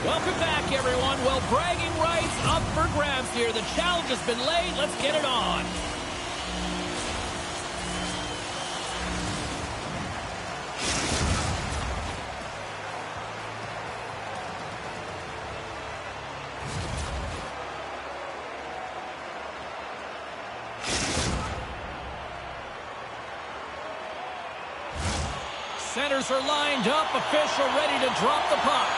Welcome back, everyone. Well, bragging rights up for grabs here. The challenge has been laid. Let's get it on. Centers are lined up. Official ready to drop the puck.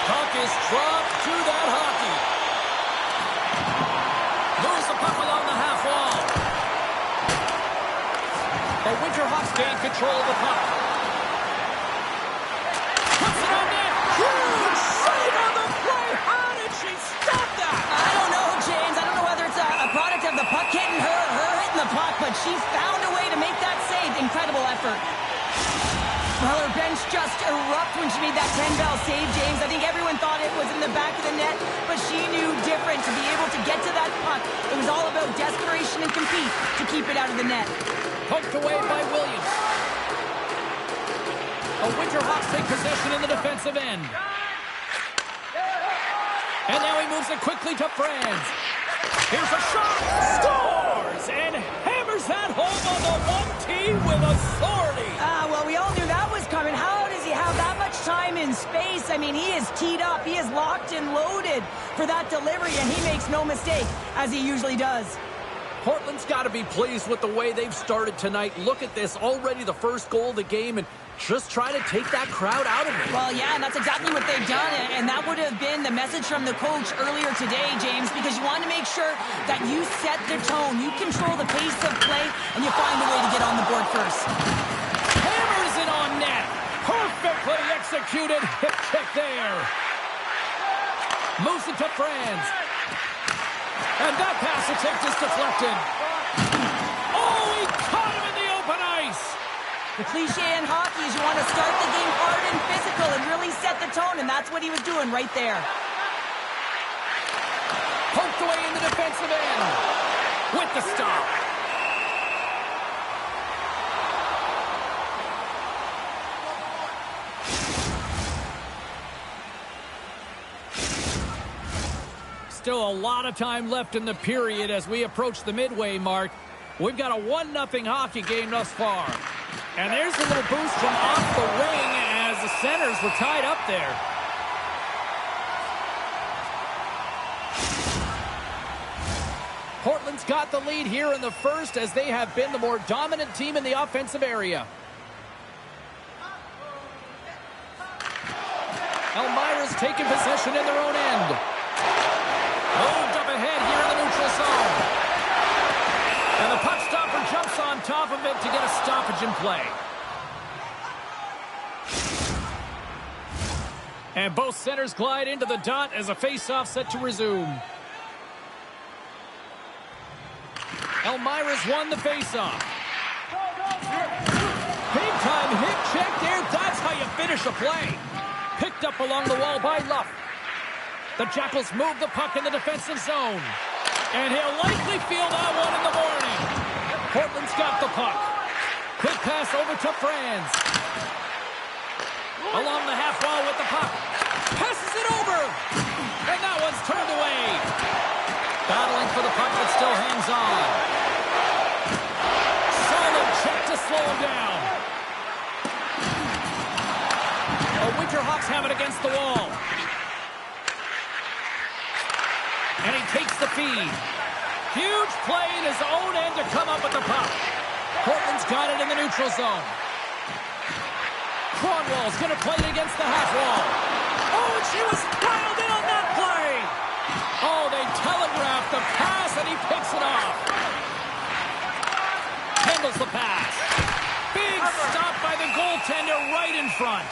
Puck is dropped to that hockey. Moves the puck along the half wall. The Winterhawks gain control of the puck. Puts it on net. Huge save on the play. How did she stop that? I don't know, James. I don't know whether it's a product of the puck hitting her or her hitting the puck, but she found a way to make that save. Incredible effort. Well, her bench just erupted when she made that 10-bell save, James. I think everyone thought it was in the back of the net, but she knew different to be able to get to that puck. It was all about desperation and compete to keep it out of the net. Poked away by Williams. The Winterhawks take possession in the defensive end. And now he moves it quickly to Franz. Here's a shot. Scores! And hammers that home on the 1T with authority. Well, we all knew that was coming. How does he have that much time and space? I mean, he is teed up. He is locked and loaded for that delivery, and he makes no mistake, as he usually does. Portland's got to be pleased with the way they've started tonight. Look at this. Already the first goal of the game, and just try to take that crowd out of it. Well, yeah, and that's exactly what they've done, and that would have been the message from the coach earlier today, James, because you want to make sure that you set the tone, you control the pace of play, and you find a way to get on the board first. Hammers it on net. Perfectly executed hip check there. Moves it to Franz. And that pass attempt is deflected. Oh, he caught him in the open ice. The cliche in hockey is you want to start the game hard and physical and really set the tone, and that's what he was doing right there. Poked away in the defensive end. With the stop. still a lot of time left in the period as we approach the midway mark. We've got a 1-0 hockey game thus far. And there's a little boost from off the wing as the centers were tied up there. Portland's got the lead here in the first as they have been the more dominant team in the offensive area. Elmira's taken possession in their own end. Moved up ahead here in the neutral zone. And the puck stopper jumps on top of it to get a stoppage in play. And both centers glide into the dot as a face-off set to resume. Elmira's won the face-off. Big-time hit check there. That's how you finish a play. Picked up along the wall by Luff. The Jackals move the puck in the defensive zone. And he'll likely feel that one in the morning. Portland's got the puck. Quick pass over to Franz. Along the half wall with the puck. Passes it over. And that one's turned away. Battling for the puck, but still hangs on. Solid check to slow him down. The Winterhawks have it against the wall. And he takes the feed. Huge play in his own end to come up with the puck. Portland's got it in the neutral zone. Cronwall's going to play it against the half wall. Oh, and she was dialed in on that play. Oh, they telegraphed the pass, and he picks it off. Handles the pass. Big stop by the goaltender right in front.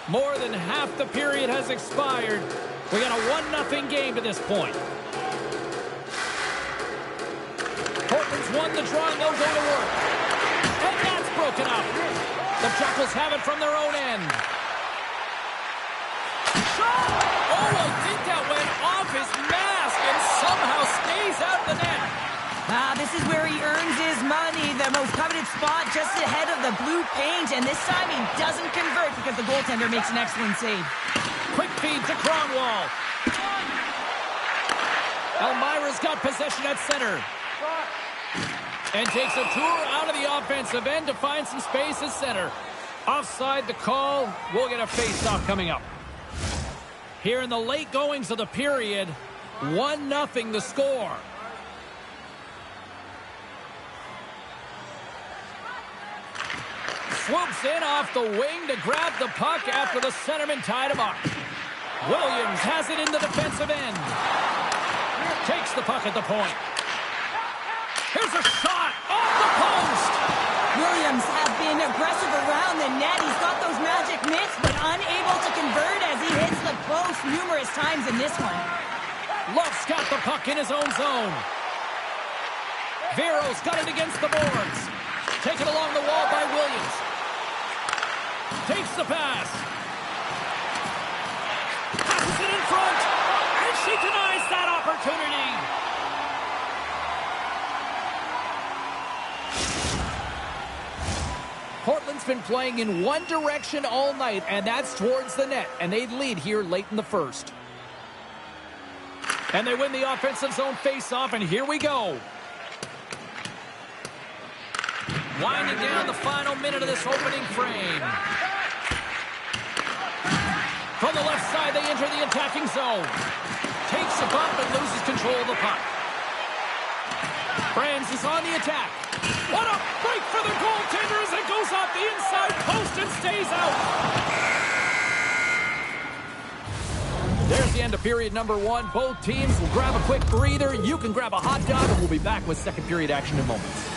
More than half the period has expired. We got a 1-0 game to this point. Portland's won the draw, and they'll go to work. And that's broken up. The Jackals have it from their own end. Shot! Oh, I think that went off his mask and somehow stays out of the net. This is where he earns his money. The most coveted spot just ahead of the blue paint. And this time he doesn't convert because the goaltender makes an excellent save. Quick feed to Cronwall. Elmira's got possession at center. And takes a tour out of the offensive end to find some space at center. Offside the call. We'll get a face-off coming up. Here in the late goings of the period, 1-0 the score. Swoops in off the wing to grab the puck after the centerman tied him up. Williams has it in the defensive end. Takes the puck at the point. Here's a shot off the post. Williams has been aggressive around the net. He's got those magic mitts, but unable to convert as he hits the post numerous times in this one. Luff's got the puck in his own zone. Vero's got it against the boards. Taken along the wall by Williams. Takes the pass. Passes it in front. And she denies that opportunity. Portland's been playing in one direction all night, and that's towards the net. And they lead here late in the first. And they win the offensive zone face-off, and here we go. Winding down the final minute of this opening frame. From the left side, they enter the attacking zone. Takes a bump and loses control of the puck. Franz is on the attack. What a break for the goaltender as it goes off the inside post and stays out. There's the end of period number one. Both teams will grab a quick breather. You can grab a hot dog, and we'll be back with second period action in moments.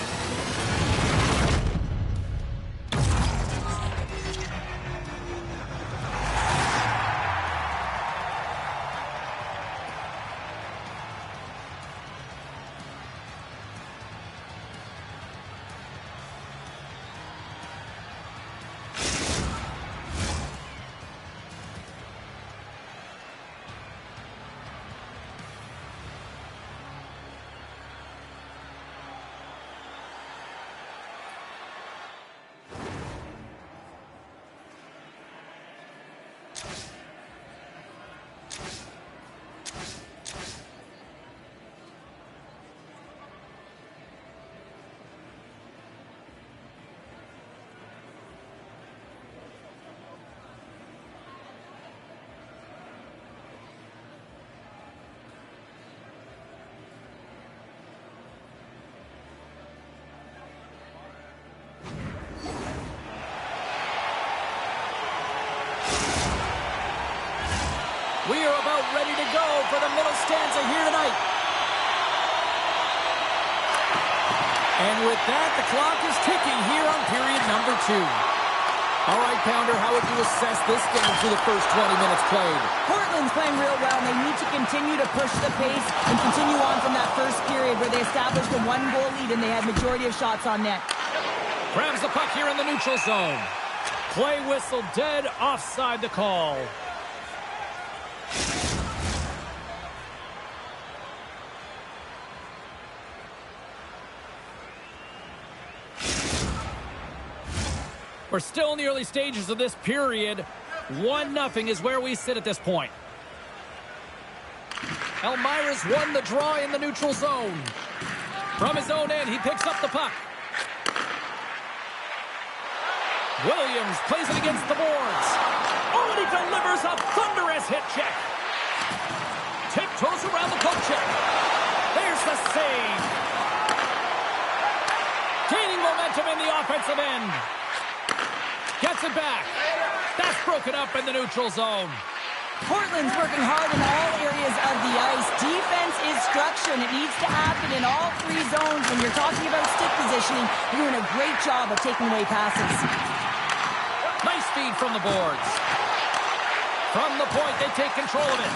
for the middle stanza here tonight. And with that, the clock is ticking here on period number 2. All right, Pounder, how would you assess this game through the first 20 minutes played? Portland's playing real well, and they need to continue to push the pace and continue on from that first period where they established a 1-goal lead and they had majority of shots on net. Grabs the puck here in the neutral zone. Play whistle dead, offside the call. We're still in the early stages of this period. 1-0 is where we sit at this point. Elmira's won the draw in the neutral zone. From his own end, he picks up the puck. Williams plays it against the boards. Oh, and he delivers a thunderous hit check. Tiptoes around the poke check. There's the save. Gaining momentum in the offensive end. Gets it back. That's broken up in the neutral zone. Portland's working hard in all areas of the ice. Defense is structure, and it needs to happen in all 3 zones. When you're talking about stick positioning, you're doing a great job of taking away passes. Nice feed from the boards. From the point, they take control of it.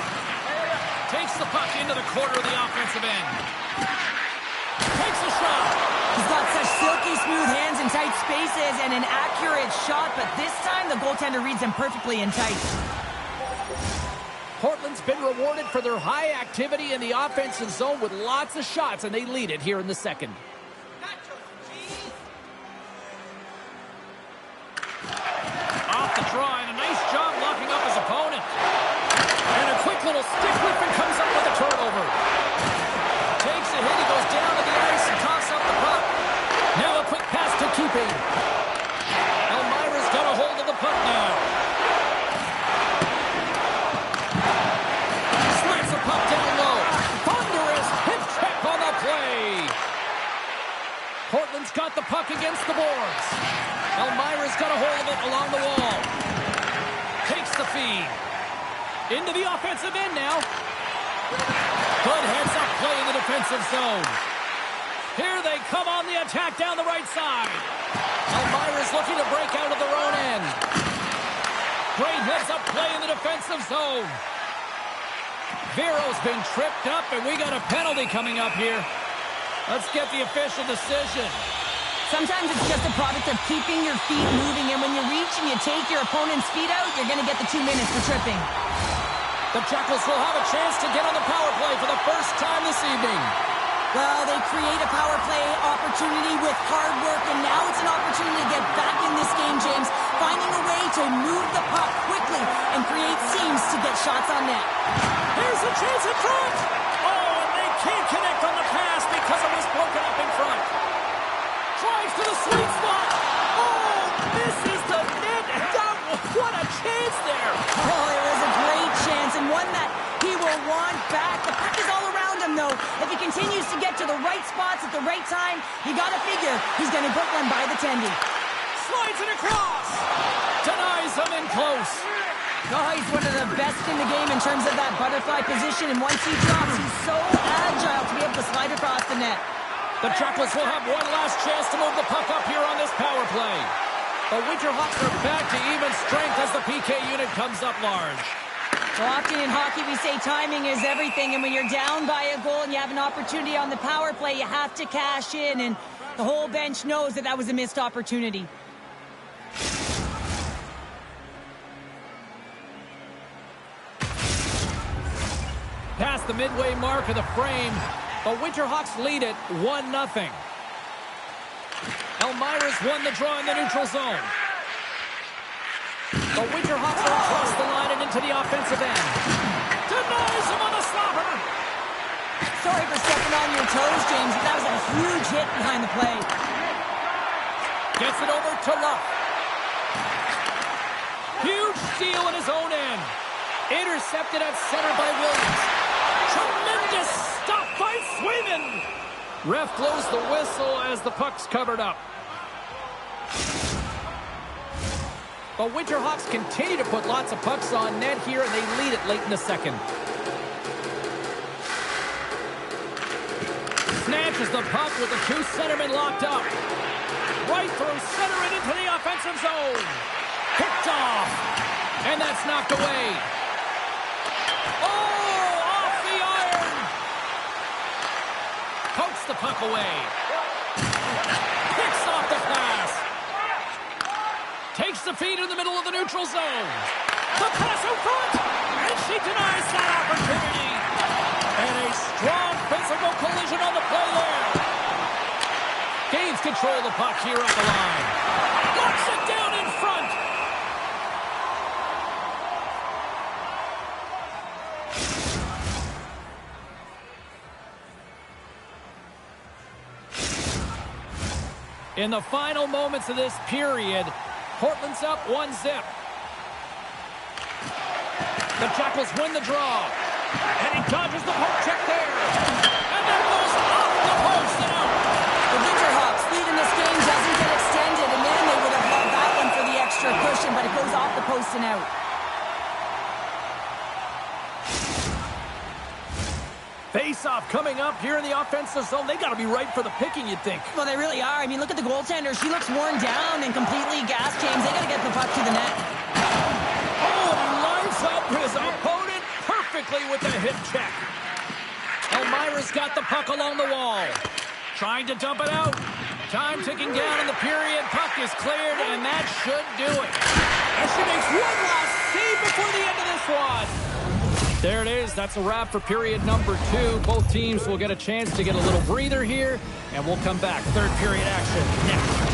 Takes the puck into the corner of the offensive end. Takes a shot. He's got such silky smooth hands in tight spaces and an accurate shot, but this time the goaltender reads him perfectly in tight. Portland's been rewarded for their high activity in the offensive zone with lots of shots, and they lead it here in the second. Off the draw, and a nice job locking up his opponent. And a quick little stick whip and comes up with a turnover. Takes a hit, he goes down to the ice and tosses up the puck. Now a quick pass to keeping. Elmira's got a hold of the puck now. Slams the puck down low. Thunderous hip check on the play. Portland's got the puck against the boards. Elmira's got a hold of it along the wall. Takes the feed. Into the offensive end now. Good heads-up play in the defensive zone. Here they come on the attack down the right side. Elmira's looking to break out of their own end. Great heads-up play in the defensive zone. Vero's been tripped up, and we got a penalty coming up here. Let's get the official decision. Sometimes it's just a product of keeping your feet moving, and when you reach and you take your opponent's feet out, you're going to get the 2 minutes for tripping. The Jackals will have a chance to get on the power play for the first time this evening. Well, they create a power play opportunity with hard work, and now it's an opportunity to get back in this game, James, finding a way to move the puck quickly and create seams to get shots on net. Here's a chance in front. Oh, and they can't connect on the pass because it was broken up in front. Drives to the sweet spot. Oh, misses the net. What a chance there. Oh, it was a great chance, and one that he will want back. The puck is all around him, though. If he continues to get to the right spots at the right time, you got to figure he's going to put one by the tendy. Slides it across. Denies him in close. Oh, he's one of the best in the game in terms of that butterfly position, and once he drops, he's so agile to be able to slide across the net. The Chocolates will have one last chance to move the puck up here on this power play. The Winterhawks are back to even strength as the PK unit comes up large. So often in hockey we say timing is everything, and when you're down by a goal and you have an opportunity on the power play, you have to cash in, and the whole bench knows that that was a missed opportunity. Past the midway mark of the frame, the Winterhawks lead it 1-0. Elmira's won the draw in the neutral zone. The Winterhawks are across the line and into the offensive end. Denies him on the slobber. Sorry for stepping on your toes, James, but that was a huge hit behind the play. Gets it over to Luff. Huge steal in his own end. Intercepted at center by Williams. Tremendous stop by Swayman. Ref blows the whistle as the puck's covered up. The Winterhawks continue to put lots of pucks on net here, and they lead it late in the second. catches the puck with the two centermen locked up. Right through center and into the offensive zone. Picked off. And that's knocked away. Oh, off the iron. Pokes the puck away. Picks off the pass. Takes the feed in the middle of the neutral zone. The pass out front. And she denies that opportunity. And a strong physical collision on the play there. Gains control of the puck here up the line. Knocks it down in front. In the final moments of this period, Portland's up 1-0. The Jackals win the draw. And he dodges the poke check there. And then goes off the post and out. The Winterhawks lead in this game doesn't get extended, and then they would have loved that one for the extra cushion, but it goes off the post and out. Face-off coming up here in the offensive zone. They got to be right for the picking, you'd think. Well, they really are. I mean, look at the goaltender. She looks worn down and completely gassed, James. They got to get the puck to the net. Oh, and he lines up his opponent perfectly with the hip check. Elmira's got the puck along the wall. Trying to dump it out. Time ticking down in the period. Puck is cleared, and that should do it. And she makes one last save before the end of this one. There it is. That's a wrap for period number 2. Both teams will get a chance to get a little breather here, and we'll come back. Third period action next.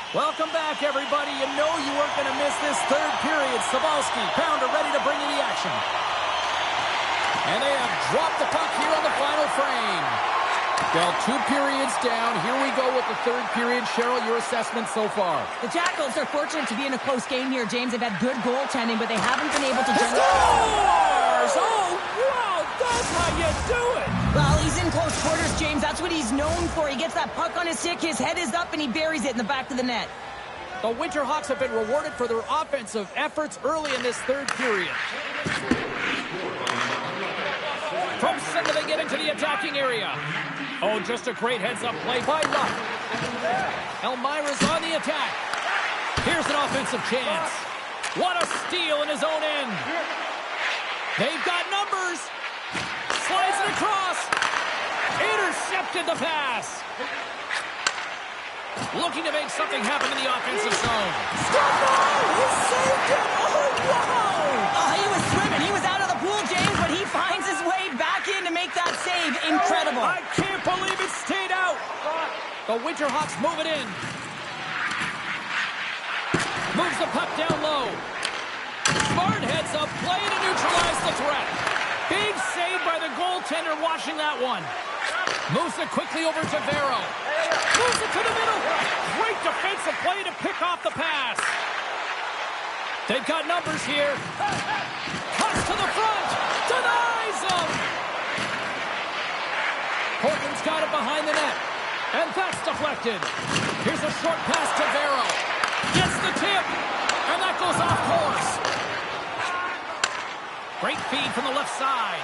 Welcome back, everybody. You know you weren't going to miss this third period. Sabalski, Pounder ready to bring you the action. And they have dropped the puck here on the final frame. Well, 2 periods down. Here we go with the third period. Cheryl, your assessment so far? The Jackals are fortunate to be in a close game here, James. They've had good goaltending, but they haven't been able to generate... Scores! Oh, wow! That's how you do it! Well, he's in close quarters, James. That's what he's known for. He gets that puck on his stick, his head is up, and he buries it in the back of the net. The Winterhawks have been rewarded for their offensive efforts early in this third period. From center, they get into the attacking area. Oh, just a great heads-up play by Luck. Elmira's on the attack. Here's an offensive chance. What a steal in his own end. They've got numbers. Slides it across. Intercepted the pass. Looking to make something happen in the offensive zone. He saved it. Oh, wow. Oh, he was swimming. He was out of the pool, James, but he finds his way back in to make that save. Incredible. I can't believe it stayed out. The Winterhawks move it in. Moves the puck down low. Smart heads up, play to neutralize the threat. Big save by the goaltender watching that one. Moves it quickly over to Vero. Moves it to the middle. Great defensive play to pick off the pass. They've got numbers here. Cuts to the front. Denies them. Portland's got it behind the net. And that's deflected. Here's a short pass to Vero. Gets the tip. And that goes off course. Great feed from the left side.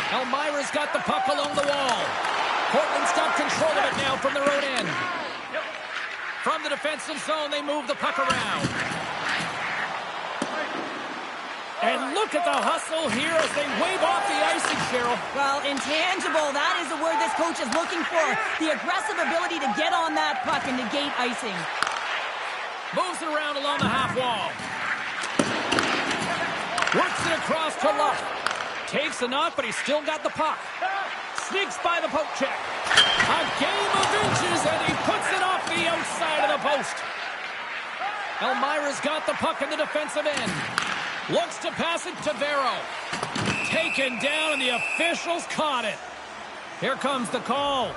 Elmira's got the puck along the wall. Portland's got control of it now from their own end. From the defensive zone, they move the puck around. And look at the hustle here as they wave off the icing, Cheryl. Well, intangible, that is the word this coach is looking for. The aggressive ability to get on that puck and negate icing. Moves it around along the half wall. Works it across to Luck. Takes a knock, but he's still got the puck. Sneaks by the poke check. A game of inches, and he puts it off the outside of the post. Elmira's got the puck in the defensive end. Looks to pass it to Vero. Taken down, and the officials caught it. Here comes the call.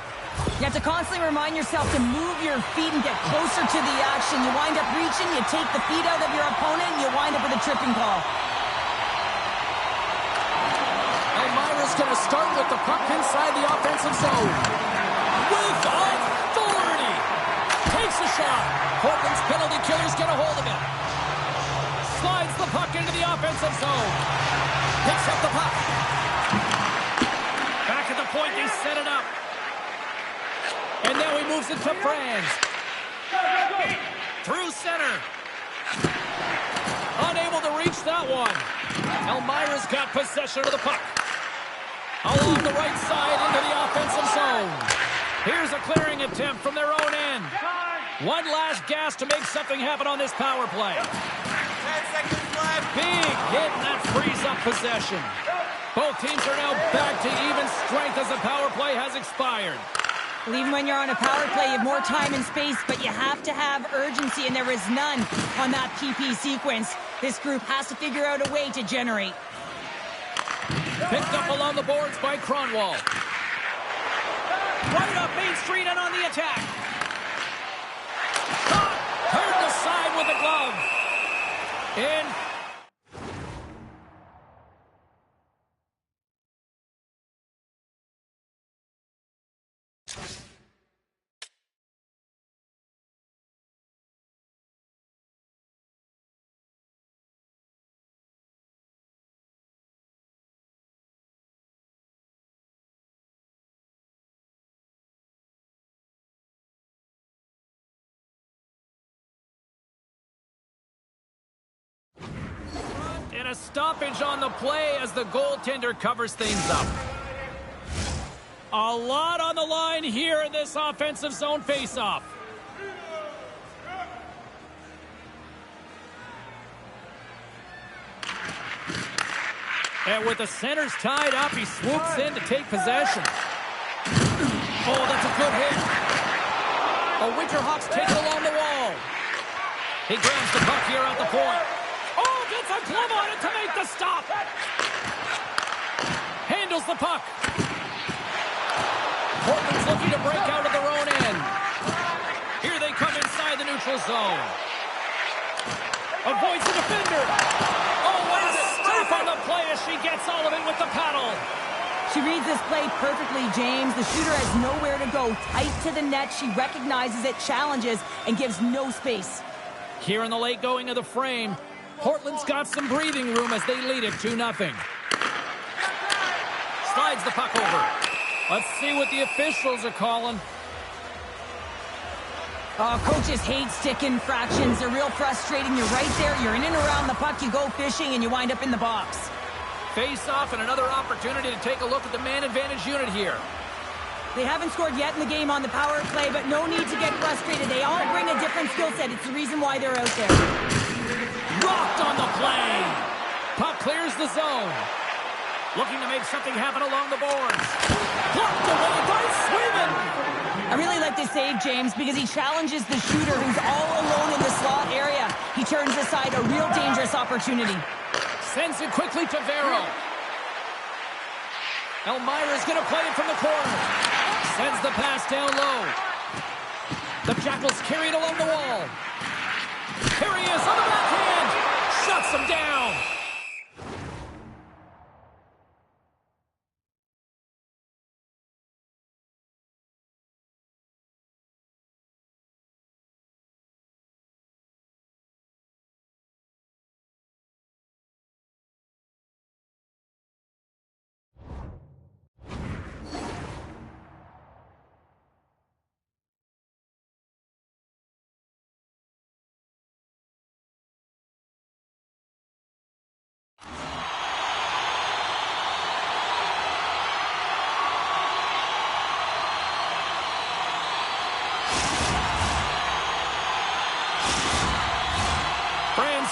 You have to constantly remind yourself to move your feet and get closer to the action. You wind up reaching, you take the feet out of your opponent, and you wind up with a tripping call. Elmira's going to start with the puck inside the offensive zone. With authority. Takes a shot. Portland's penalty killers get a hold of it. Slides the puck into the offensive zone. Picks up the puck. Back at the point, they set it up. And now he moves it to Franz. Through center. Unable to reach that one. Elmira's got possession of the puck. Along the right side into the offensive zone. Here's a clearing attempt from their own end. One last gas to make something happen on this power play. 10 seconds left. Big hit, and that frees up possession. Both teams are now back to even strength as the power play has expired. Well, even when you're on a power play, you have more time and space, but you have to have urgency, and there is none on that PP sequence. This group has to figure out a way to generate. Picked up along the boards by Cronwall. Right up Main Street and on the attack. Turned aside with a glove. In. And a stoppage on the play as the goaltender covers things up. A lot on the line here in this offensive zone faceoff. And with the centers tied up, he swoops in to take possession. Oh, that's a good hit. The Winterhawks take it along the wall. He grabs the puck here at the point. Oh, gets a glove on it to make the stop. Handles the puck. Portland's looking to break out of their own end. Here they come inside the neutral zone. Avoids the defender. Oh, what a stop on the play as she gets all of it with the paddle. She reads this play perfectly, James. The shooter has nowhere to go. Tight to the net. She recognizes it, challenges, and gives no space. Here in the late going of the frame, Portland's got some breathing room as they lead it 2-0. Slides the puck over. Let's see what the officials are calling. Coaches hate stick infractions. They're real frustrating. You're right there. You're in and around the puck. You go fishing, and you wind up in the box. Face-off and another opportunity to take a look at the man advantage unit here. They haven't scored yet in the game on the power play, but no need to get frustrated. They all bring a different skill set. It's the reason why they're out there. Rocked on the play. Puck clears the zone. Looking to make something happen along the boards. Blocked away by Swayman. I really like this save, James, because he challenges the shooter who's all alone in the slot area. He turns aside a real dangerous opportunity. Sends it quickly to Vero. Elmira's going to play it from the corner. Sends the pass down low. The Jackals carry it along the wall. Here he is on the backhand. Shuts him down.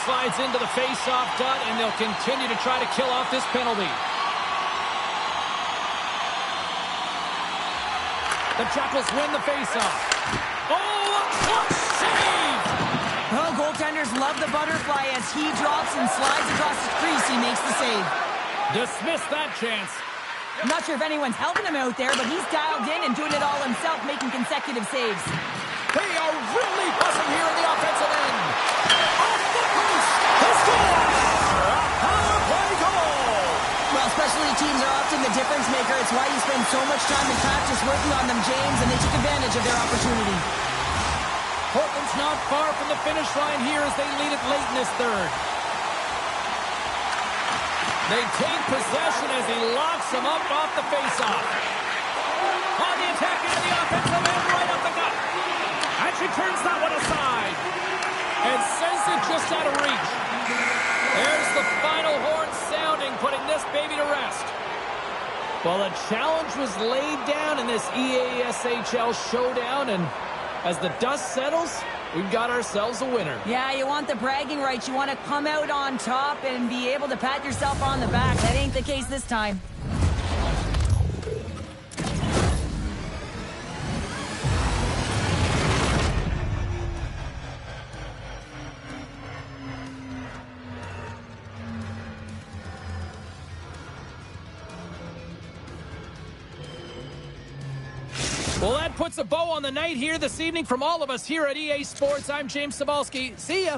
slides into the face-off dot, and they'll continue to try to kill off this penalty. The Jackals win the face-off. Oh, what save! Oh, goaltenders love the butterfly as he drops and slides across the crease. He makes the save. Dismiss that chance. I'm not sure if anyone's helping him out there, but he's dialed in and doing it all himself, making consecutive saves. They are really buzzing here in the offensive end. Off the post! He scores! A power play goal! Well, specialty teams are often the difference maker. It's why you spend so much time in practice working on them, James, and they took advantage of their opportunity. Portland's not far from the finish line here as they lead it late in this third. They take possession as he locks him up off the faceoff. On the attack into the offensive end, right up the gut. And she turns that one aside. And sends it just out of reach. There's the final horn sounding, putting this baby to rest. Well, the challenge was laid down in this EASHL showdown, and as the dust settles, we've got ourselves a winner. Yeah, you want the bragging rights. You want to come out on top and be able to pat yourself on the back. That ain't the case this time. Well, that puts a bow on the night here this evening from all of us here at EA Sports. I'm James Cybulski. See ya.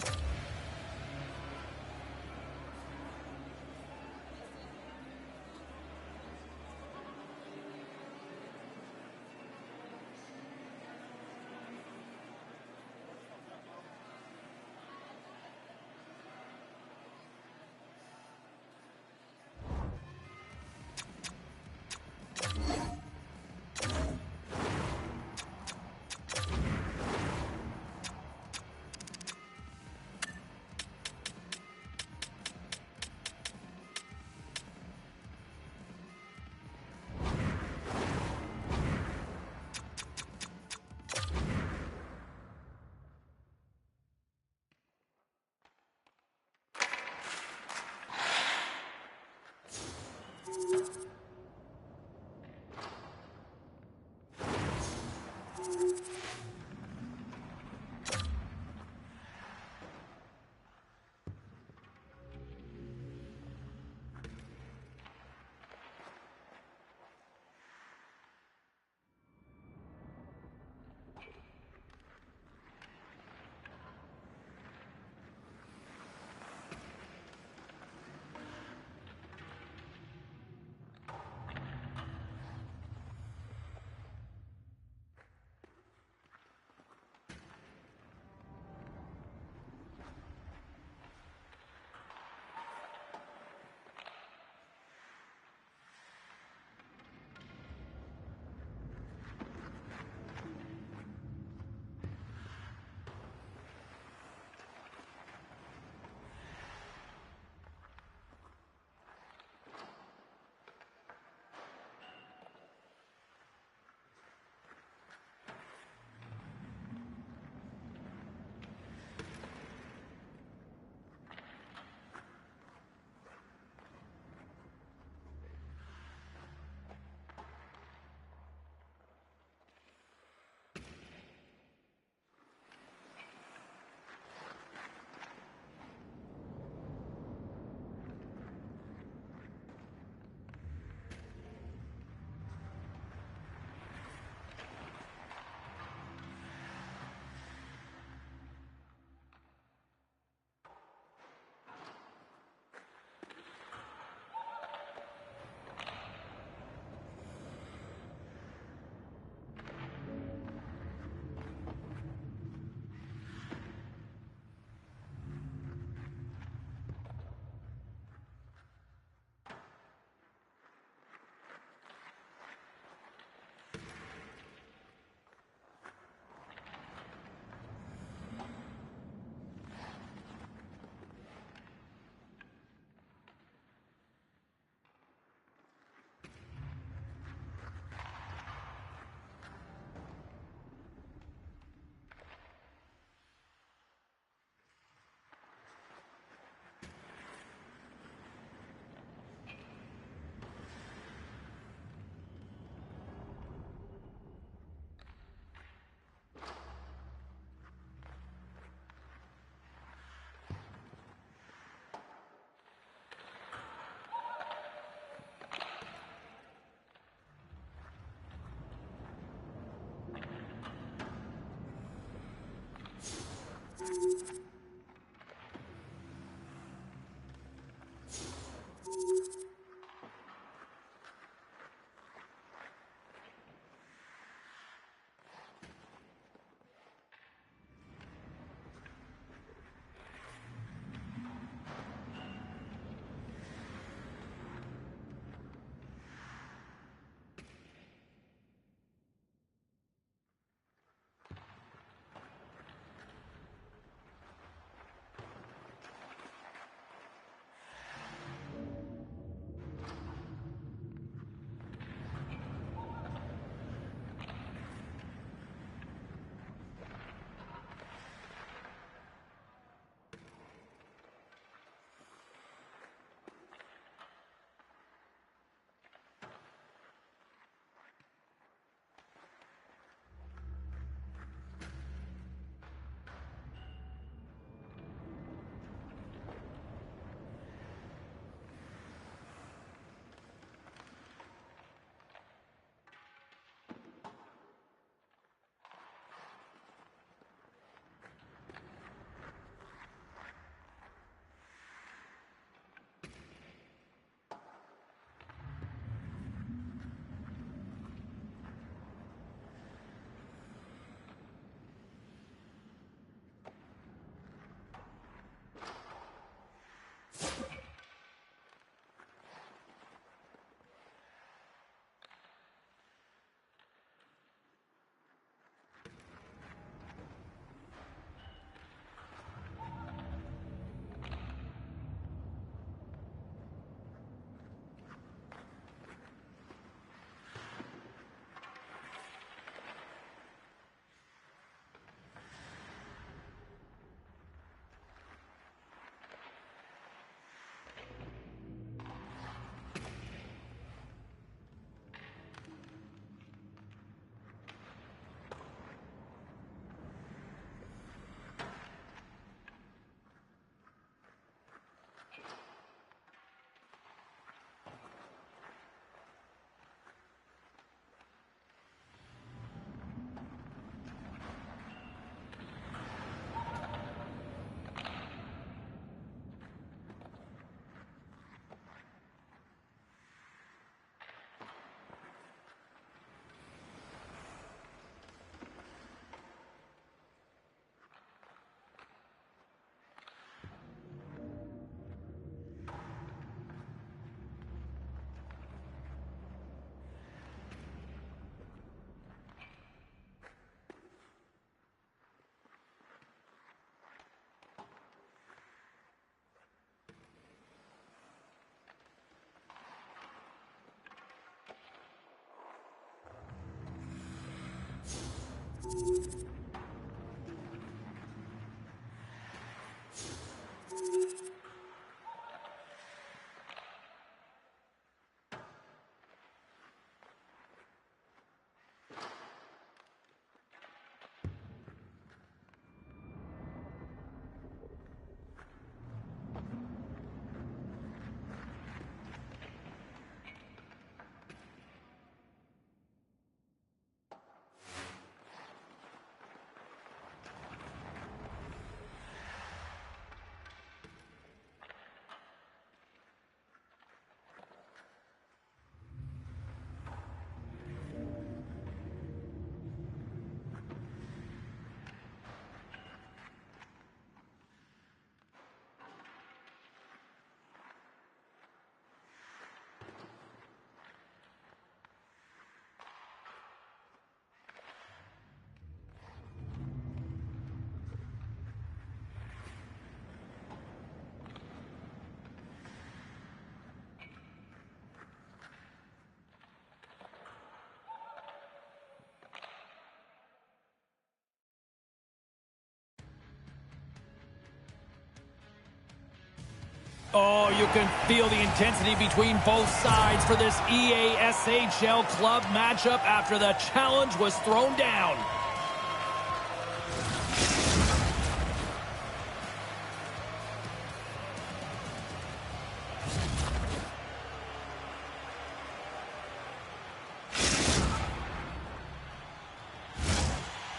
Oh, you can feel the intensity between both sides for this EASHL club matchup after the challenge was thrown down.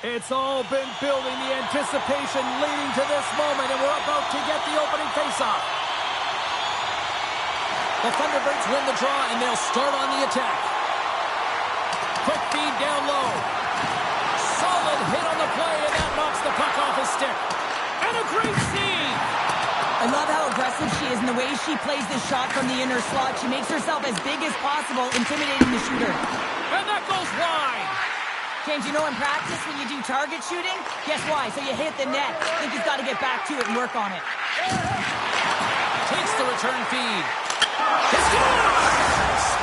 It's all been building, the anticipation leading to this moment, and we're about to get the opening faceoff. The Thunderbirds win the draw, and they'll start on the attack. Quick feed down low. Solid hit on the play, and that knocks the puck off his stick. And a great save! I love how aggressive she is and the way she plays this shot from the inner slot. She makes herself as big as possible, intimidating the shooter. And that goes wide! James, you know in practice when you do target shooting, guess why? So you hit the net. I think he's got to get back to it and work on it. Takes the return feed. It's good!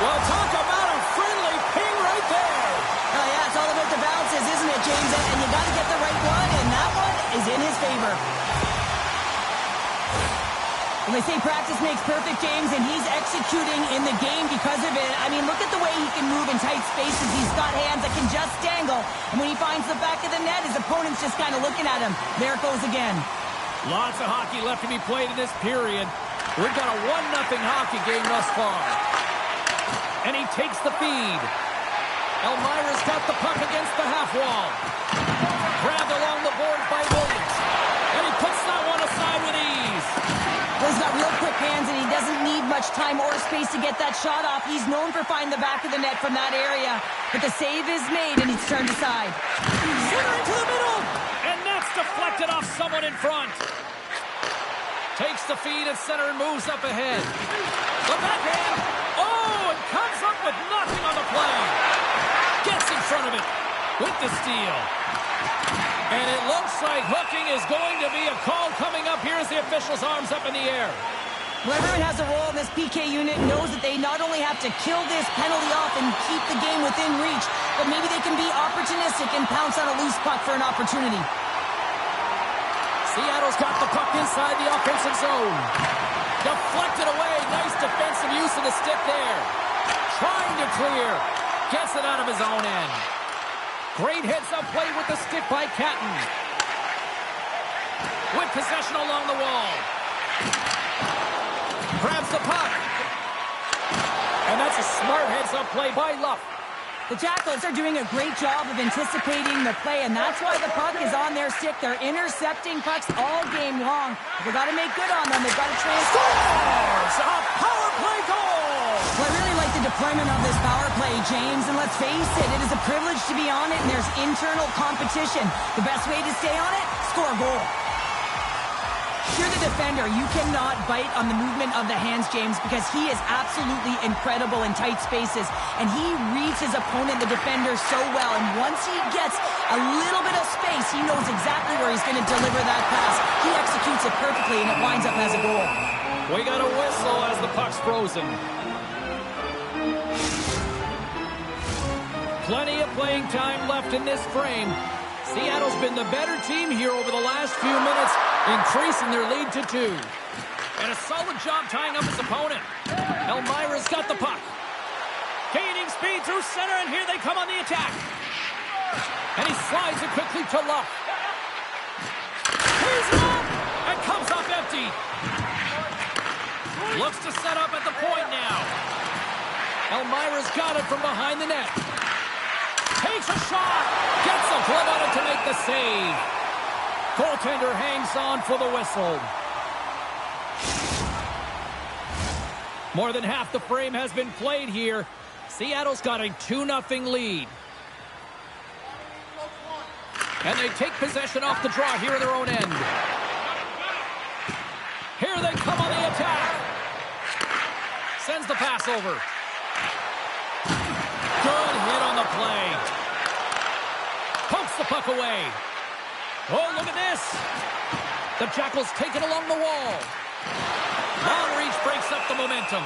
Well, talk about a friendly ping right there. Oh, yeah, it's all about the bounces, isn't it, James? And you got to get the right one, and that one is in his favor. When they say practice makes perfect, James, and he's executing in the game because of it. I mean, look at the way he can move in tight spaces. He's got hands that can just dangle. And when he finds the back of the net, his opponent's just kind of looking at him. There it goes again. Lots of hockey left to be played in this period. We've got a 1-0 hockey game thus far. And he takes the feed. Elmira's got the puck against the half wall. Grabbed along the boards by Williams. And he puts that one aside with ease. Well, he's got real quick hands, and he doesn't need much time or space to get that shot off. He's known for finding the back of the net from that area. But the save is made, and he's turned aside. Center into the middle! And that's deflected off someone in front. Takes the feed at center and moves up ahead. The backhand! Oh, and comes up with nothing on the play. Gets in front of it with the steal. And it looks like hooking is going to be a call coming up here as the official's arms up in the air. Well, everyone has a role in this PK unit and knows that they not only have to kill this penalty off and keep the game within reach, but maybe they can be opportunistic and pounce on a loose puck for an opportunity. Seattle's got the puck inside the offensive zone. Deflected away. Nice defensive use of the stick there. Trying to clear. Gets it out of his own end. Great heads-up play with the stick by Catton. With possession along the wall. Grabs the puck. And that's a smart heads-up play by Luff. The Jackals are doing a great job of anticipating the play, and that's why the puck is on their stick. They're intercepting pucks all game long. They've got to make good on them. They've got to transfer. Scores! A power play goal! Well, I really like the deployment of this power play, James, and let's face it, it is a privilege to be on it, and there's internal competition. The best way to stay on it, score a goal. If you're the defender, you cannot bite on the movement of the hands, James, because he is absolutely incredible in tight spaces, and he reads his opponent, the defender, so well, and once he gets a little bit of space, he knows exactly where he's going to deliver that pass. He executes it perfectly, and it winds up as a goal. We got a whistle as the puck's frozen. Plenty of playing time left in this frame. Seattle's been the better team here over the last few minutes, increasing their lead to 2. And a solid job tying up his opponent. Elmira's got the puck. Gaining speed through center, and here they come on the attack. And he slides it quickly to Luff. He's up and comes up empty. Looks to set up at the point now. Elmira's got it from behind the net. Takes a shot. Gets a glove on it to make the save. Goaltender hangs on for the whistle. More than half the frame has been played here. Seattle's got a 2-0 lead. And they take possession off the draw here in their own end. Here they come on the attack. Sends the pass over. Good hit on the play. Pokes the puck away. Oh, look at this. The Jackals take it along the wall. Long reach breaks up the momentum.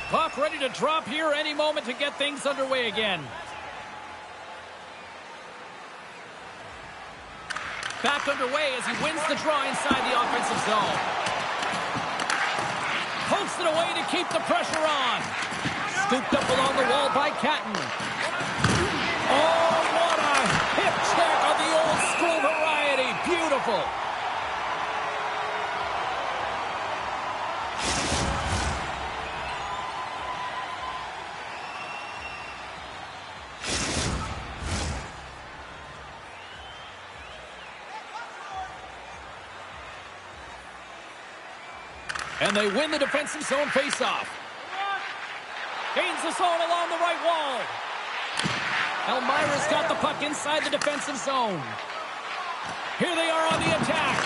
Puck ready to drop here any moment to get things underway again. Back underway as he wins the draw inside the offensive zone. Pokes it away to keep the pressure on. Scooped up along the wall by Catton. Oh, what a hip check of the old school variety. Beautiful. And they win the defensive zone faceoff. Gains the zone along the right wall. Elmira's got the puck inside the defensive zone. Here they are on the attack.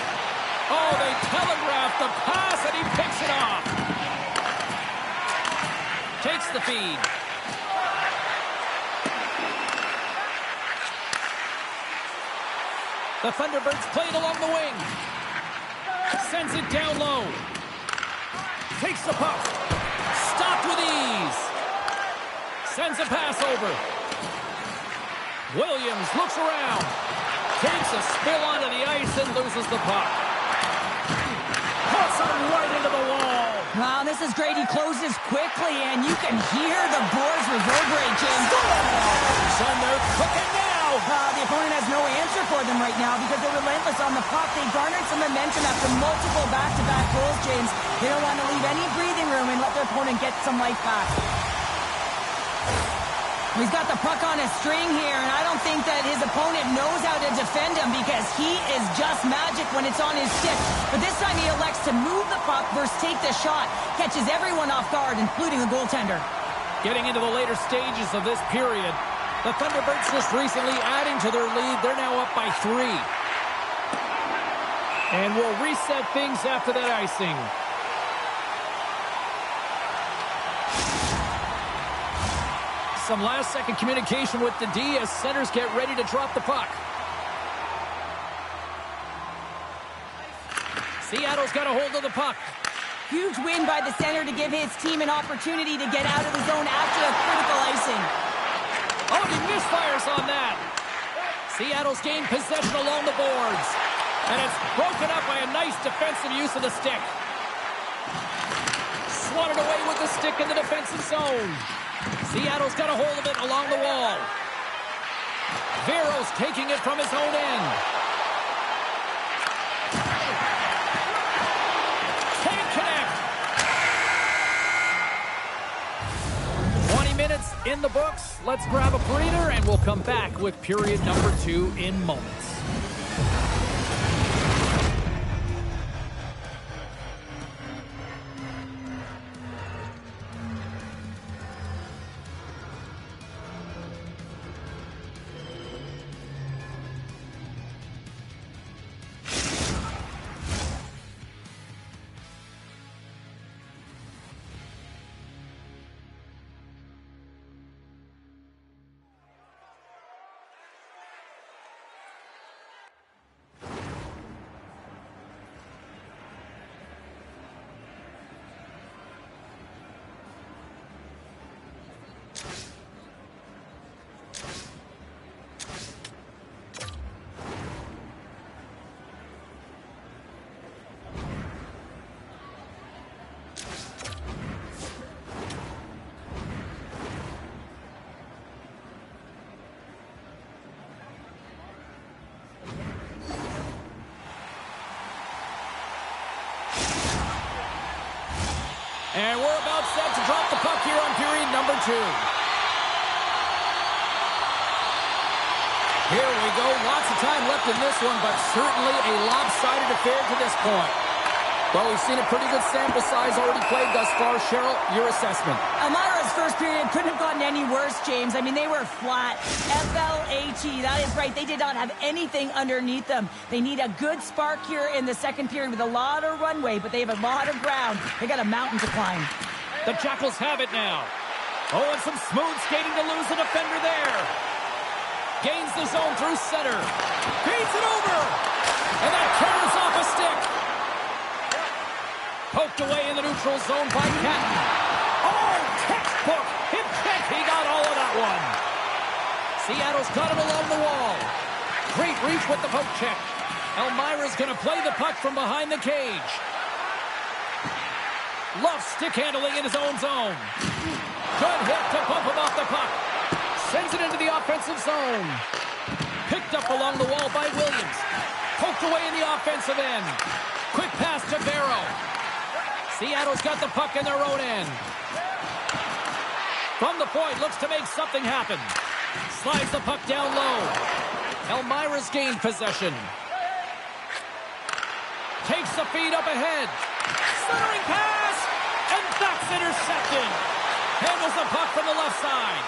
Oh, they telegraph the pass, and he picks it off. Takes the feed. The Thunderbirds play it along the wing. Sends it down low. Takes the puck. Stopped with ease. Sends a pass over. Williams looks around. Takes a spill onto the ice and loses the puck. Puts him right into the wall. Wow, this is great. He closes quickly, and you can hear the boards reverberate, James. And they're cooking now. The opponent has no answer for them right now because they're relentless on the puck. They garnered some momentum after multiple back-to-back goals, James. They don't want to leave any breathing room and let their opponent get some life back. He's got the puck on a string here, and I don't think that his opponent knows how to defend him because he is just magic when it's on his stick. But this time he elects to move the puck versus take the shot. Catches everyone off guard, including the goaltender. Getting into the later stages of this period, the Thunderbirds just recently adding to their lead. They're now up by 3. And we'll reset things after that icing. Some last-second communication with the D as centers get ready to drop the puck. Seattle's got a hold of the puck. Huge win by the center to give his team an opportunity to get out of the zone after a critical icing. Oh, he misfires on that. Seattle's gained possession along the boards. And it's broken up by a nice defensive use of the stick. Swatted away with the stick in the defensive zone. Seattle's got a hold of it along the wall. Vero's taking it from his own end. Can't connect. 20 minutes in the books. Let's grab a breather, and we'll come back with period number 2 in moments. set to drop the puck here on period number 2. Here we go. Lots of time left in this one, but certainly a lopsided affair to this point. Well, we've seen a pretty good sample size already played thus far. Cheryl, your assessment. Elmira's first period couldn't have gotten any worse, James. I mean, they were flat. F-L-A-T. That is right. They did not have anything underneath them. They need a good spark here in the second period with a lot of runway, but they have a lot of ground. They got a mountain to climb. The Jackals have it now. Oh, and some smooth skating to lose the defender there. Gains the zone through center. Feeds it over. And that carries off a stick. Poked away in the neutral zone by Catton. Oh, textbook. Hip check. He got all of that one. Seattle's got him along the wall. Great reach with the poke check. Elmira's going to play the puck from behind the cage. Loves stick handling in his own zone. Good hit to bump him off the puck. Sends it into the offensive zone. Picked up along the wall by Williams. Poked away in the offensive end. Quick pass to Barrow. Seattle's got the puck in their own end. From the point, looks to make something happen. Slides the puck down low. Elmira's gained possession. Takes the feed up ahead. Centering pass. And that's intercepted. Handles the puck from the left side.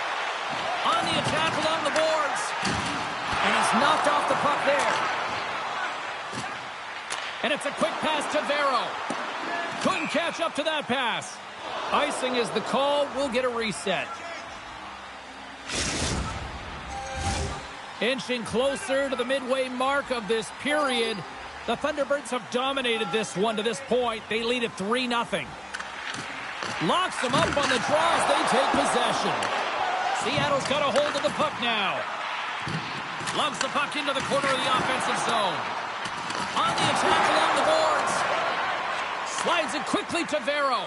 On the attack along the boards. And he's knocked off the puck there. And it's a quick pass to Vero. Couldn't catch up to that pass. Icing is the call. We'll get a reset. Inching closer to the midway mark of this period. The Thunderbirds have dominated this one to this point. They lead at 3-0. Locks them up on the draw as they take possession. Seattle's got a hold of the puck now. Lugs the puck into the corner of the offensive zone. On the attack along the boards. Slides it quickly to Vero.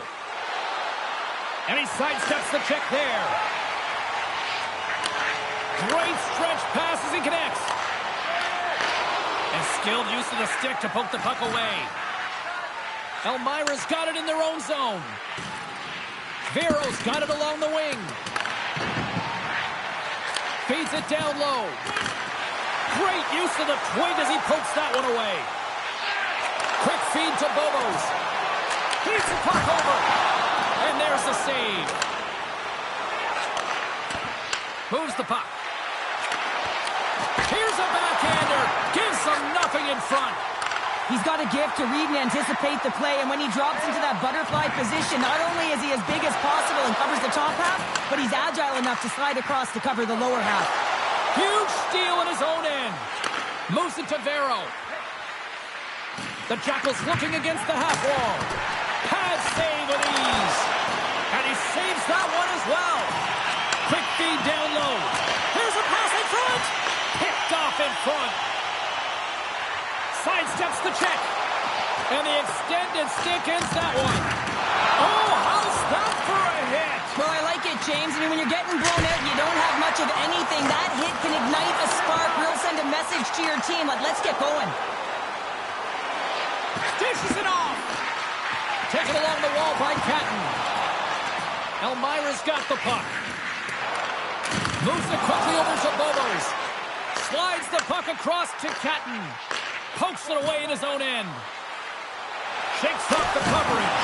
And he sidesteps the check there. Great stretch pass as he connects. And skilled use of the stick to poke the puck away. Elmira's got it in their own zone. Vero's got it along the wing. Feeds it down low. Great use of the twig as he pokes that one away. Quick feed to Bobos. Feeds the puck over. And there's the save. Moves the puck. Here's a backhander. Gives them nothing in front. He's got a gift to read and anticipate the play, and when he drops into that butterfly position, not only is he as big as possible and covers the top half, but he's agile enough to slide across to cover the lower half. Huge steal in his own end. Moves it to Vero. The Jackals looking against the half wall. Pad save with ease. And he saves that one as well. Quick feed down low. Here's a pass in front. Picked off in front. Sidesteps the check. And the extended stick ends that one. Oh, how's that for a hit? Well, I like it, James. I mean, when you're getting blown out, you don't have much of anything. That hit can ignite a spark. We'll send a message to your team. Let's get going. Dishes it off. Taken along the wall by Catton. Elmira's got the puck. Moves it quickly over to Bobos. Slides the puck across to Catton. Pokes it away in his own end. Shakes off the coverage.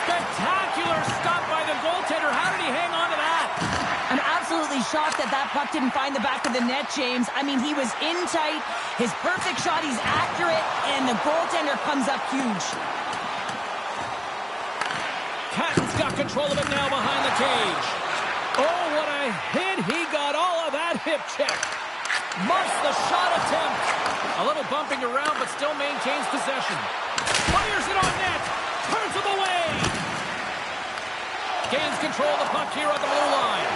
Spectacular stop by the goaltender. How did he hang on to that? I'm absolutely shocked that that puck didn't find the back of the net, James. I mean, he was in tight. His perfect shot, he's accurate, and the goaltender comes up huge. Catton's got control of it now behind the cage. Oh, what a hit. He got all of that hip check. Muffs the shot attempt. A little bumping around, but still maintains possession. Fires it on net. Turns him away. Gains control of the puck here on the blue line.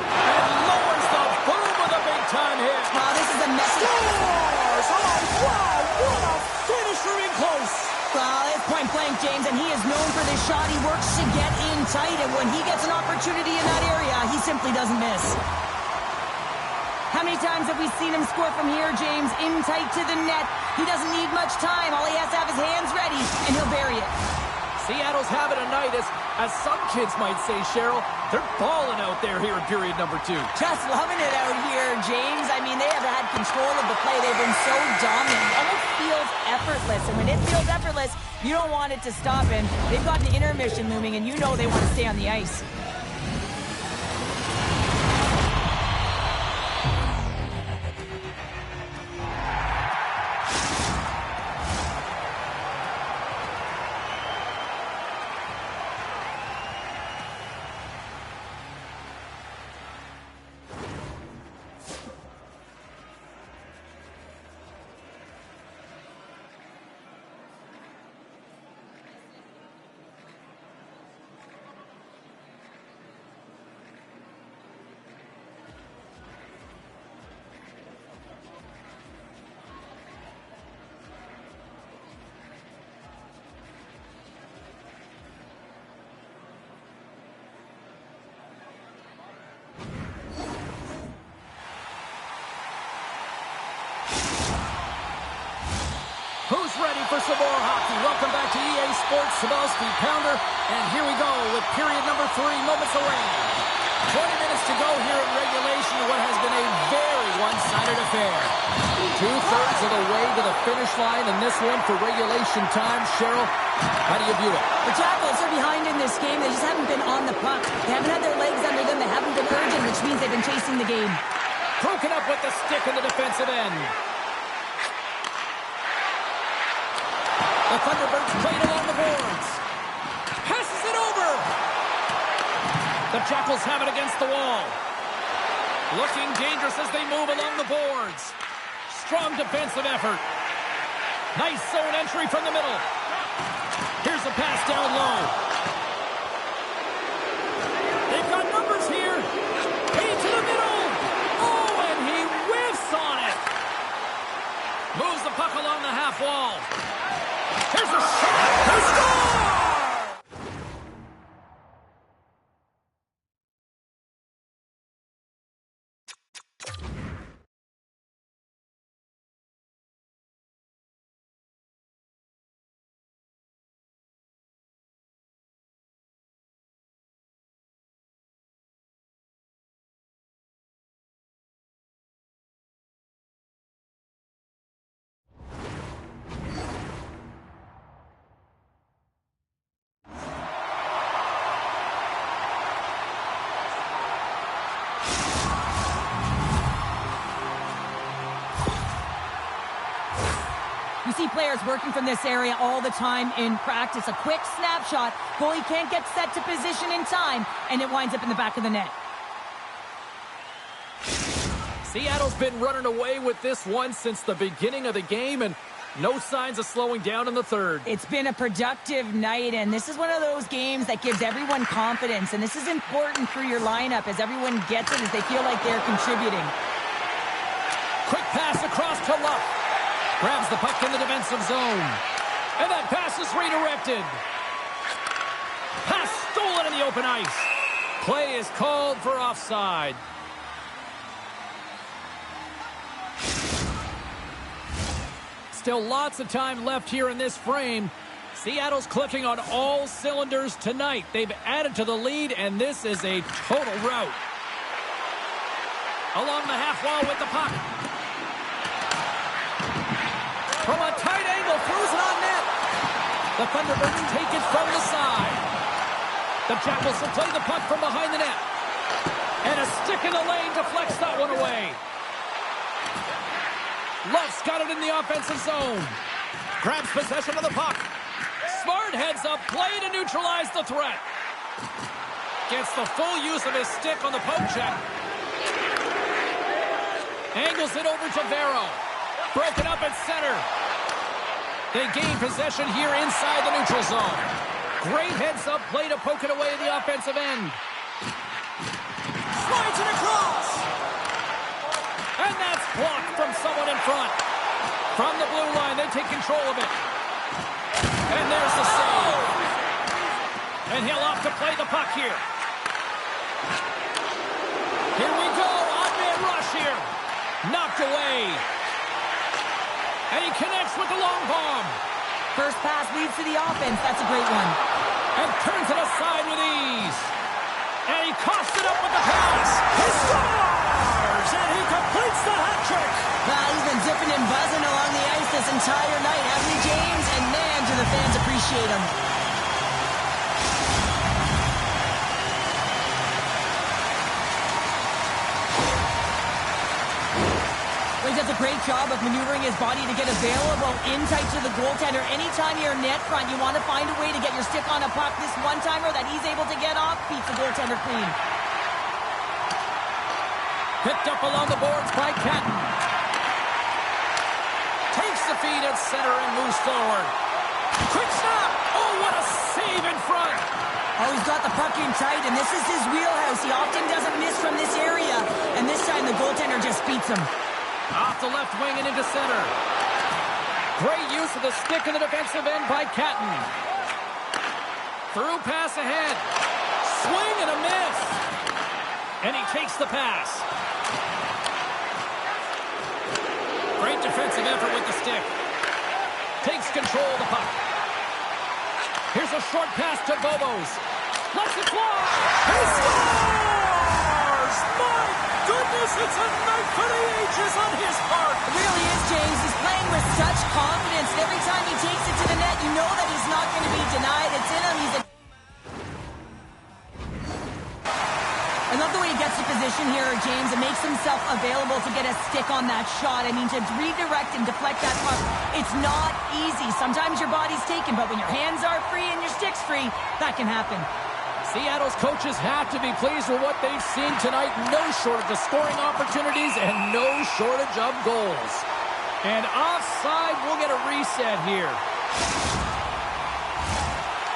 And lowers the boom with a big-time hit. Wow, this is a message. Scores! Oh, wow, what a finisher in close. Well, it's point blank, James, and he is known for this shot. He works to get in tight, and when he gets an opportunity in that area, he simply doesn't miss. How many times have we seen him score from here, James? In tight to the net. He doesn't need much time. All he has to have his hands ready, and he'll bury it. Seattle's having a night as As some kids might say, Cheryl, they're balling out there here in period number 2. Just loving it out here, James. I mean, they have had control of the play. They've been so dominant. It almost feels effortless. And when it feels effortless, you don't want it to stop. And they've got an intermission looming, and you know they want to stay on the ice. Who's ready for some more hockey? Welcome back to EA Sports Sabalski Pounder. And here we go with period number 3, moments away. 20 minutes to go here in regulation of what has been a very one-sided affair. 2/3 of the way to the finish line in this one for regulation time. Cheryl, how do you view it? The Jackals are behind in this game. They just haven't been on the puck. They haven't had their legs under them. They haven't been urgent, which means they've been chasing the game. Broken up with the stick in the defensive end. The Thunderbirds played along the boards. Passes it over. The Jackals have it against the wall. Looking dangerous as they move along the boards. Strong defensive effort. Nice zone entry from the middle. Here's a pass down low. They've got numbers here. Into the middle. Oh, and he whiffs on it. Moves the puck along the half wall. Here's a shot. They score! You see players working from this area all the time in practice. A quick snapshot. Goalie can't get set to position in time, and it winds up in the back of the net. Seattle's been running away with this one since the beginning of the game, and no signs of slowing down in the third. It's been a productive night, and this is one of those games that gives everyone confidence, and this is important for your lineup as everyone gets it, as they feel like they're contributing. Quick pass across to Luck. Grabs the puck in the defensive zone. And that pass is redirected. Pass stolen in the open ice. Play is called for offside. Still lots of time left here in this frame. Seattle's clicking on all cylinders tonight. They've added to the lead, and this is a total rout. Along the half wall with the puck. From a tight angle, throws it on net. The Thunderbirds take it from the side. The Jackals will play the puck from behind the net. And a stick in the lane deflects that one away. Luff's got it in the offensive zone. Grabs possession of the puck. Smart heads up play to neutralize the threat. Gets the full use of his stick on the poke check. Angles it over to Vero. Broken up at center. They gain possession here inside the neutral zone. Great heads-up play to poke it away in the offensive end. Slides it across. And that's blocked from someone in front. From the blue line, they take control of it. And there's the save. And he'll opt to play the puck here. Here we go. On-man rush here. Knocked away. And he connects with the long bomb. First pass leads to the offense. That's a great one. And turns it aside with ease. And he coughs it up with the pass. He scores! And he completes the hat trick. Well, he's been zipping and buzzing along the ice this entire night, hasn't he, James? And man, do the fans appreciate him. He does a great job of maneuvering his body to get available in tight to the goaltender. Anytime you're net front, you want to find a way to get your stick on a puck. This one-timer that he's able to get off beats the goaltender clean. Picked up along the boards by Catton. Takes the feed at center and moves forward. Quick stop! Oh, what a save in front! Oh, he's got the puck in tight, and this is his wheelhouse. He often doesn't miss from this area, and this time the goaltender just beats him. Off the left wing and into center. Great use of the stick in the defensive end by Catton. Through pass ahead. Swing and a miss. And he takes the pass. Great defensive effort with the stick. Takes control of the puck. Here's a short pass to Bobos. Lets it fly. He scores! My goodness, it's a night for the ages on his part. It really is, James. He's playing with such confidence. Every time he takes it to the net, you know that he's not going to be denied. It's in him. I love the way he gets to position here, James, and makes himself available to get a stick on that shot. I mean, to redirect and deflect that puck, it's not easy. Sometimes your body's taken, but when your hands are free and your stick's free, that can happen. Seattle's coaches have to be pleased with what they've seen tonight. No shortage of scoring opportunities and no shortage of goals. And offside, we'll get a reset here.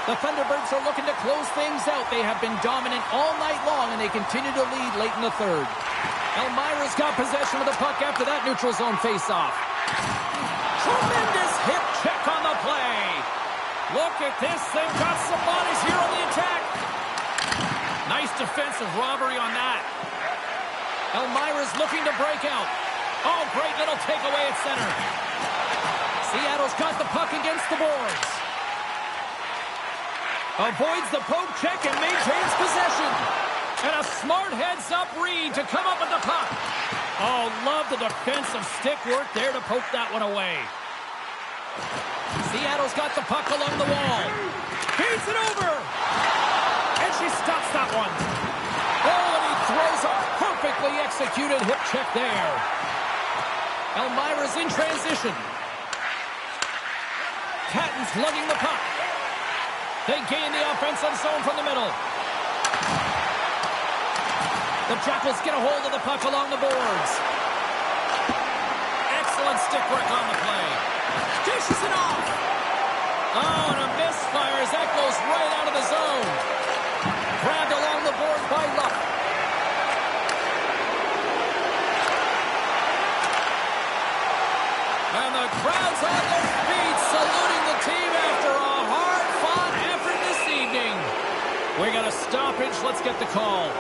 The Thunderbirds are looking to close things out. They have been dominant all night long, and they continue to lead late in the third. Elmira's got possession of the puck after that neutral zone faceoff. Tremendous hip check on the play. Look at this. They've got some bodies here on the attack. Nice defensive robbery on that. Elmira's looking to break out. Oh, great little takeaway at center. Seattle's got the puck against the boards. Avoids the poke check and maintains possession. And a smart heads-up read to come up with the puck. Oh, love the defensive stick work there to poke that one away. Seattle's got the puck along the wall. Feeds it over. And she stops that one. Oh, and he throws a perfectly executed hip check there. Elmira's in transition. Catton's lugging the puck. They gain the offensive zone from the middle. The Jackals get a hold of the puck along the boards. Excellent stick work on the play. Dishes it off. Oh, and a misfire as that goes right out of the zone. Grabbed along the board by Luck. And the crowd's on their feet, saluting the team after a hard-fought effort this evening. We got a stoppage. Let's get the call.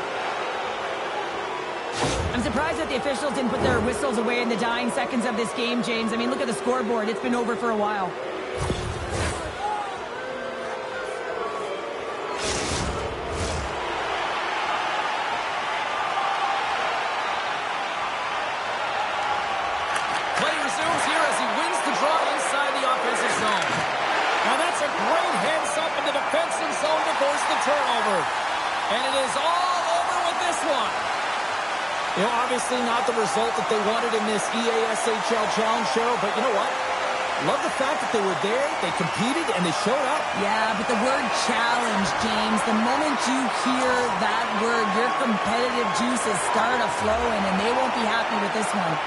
I'm surprised that the officials didn't put their whistles away in the dying seconds of this game, James. I mean, look at the scoreboard. It's been over for a while. Play resumes here as he wins the draw inside the offensive zone. Now that's a great heads-up in the defensive zone to force the turnover. And it is all over with this one. You know, obviously not the result that they wanted in this EASHL challenge, Cheryl, but you know what? Love the fact that they were there, they competed, and they showed up. Yeah, but the word challenge, James, the moment you hear that word, your competitive juices start a-flowing, and they won't be happy with this one.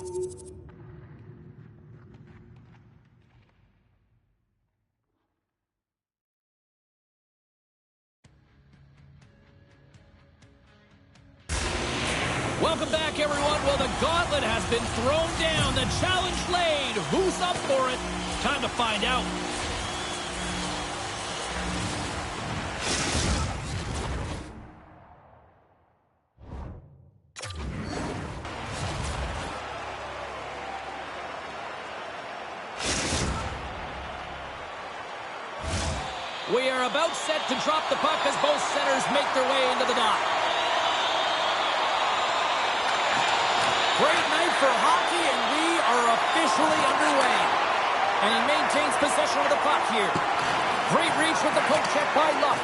Welcome back, everyone. Well, the gauntlet has been thrown down. The challenge laid. Who's up for it? Time to find out. We are about set to drop the puck as both centers make their way into the dot. Great night for hockey, and we are officially underway. And he maintains possession of the puck here. Great reach with the poke check by Luck.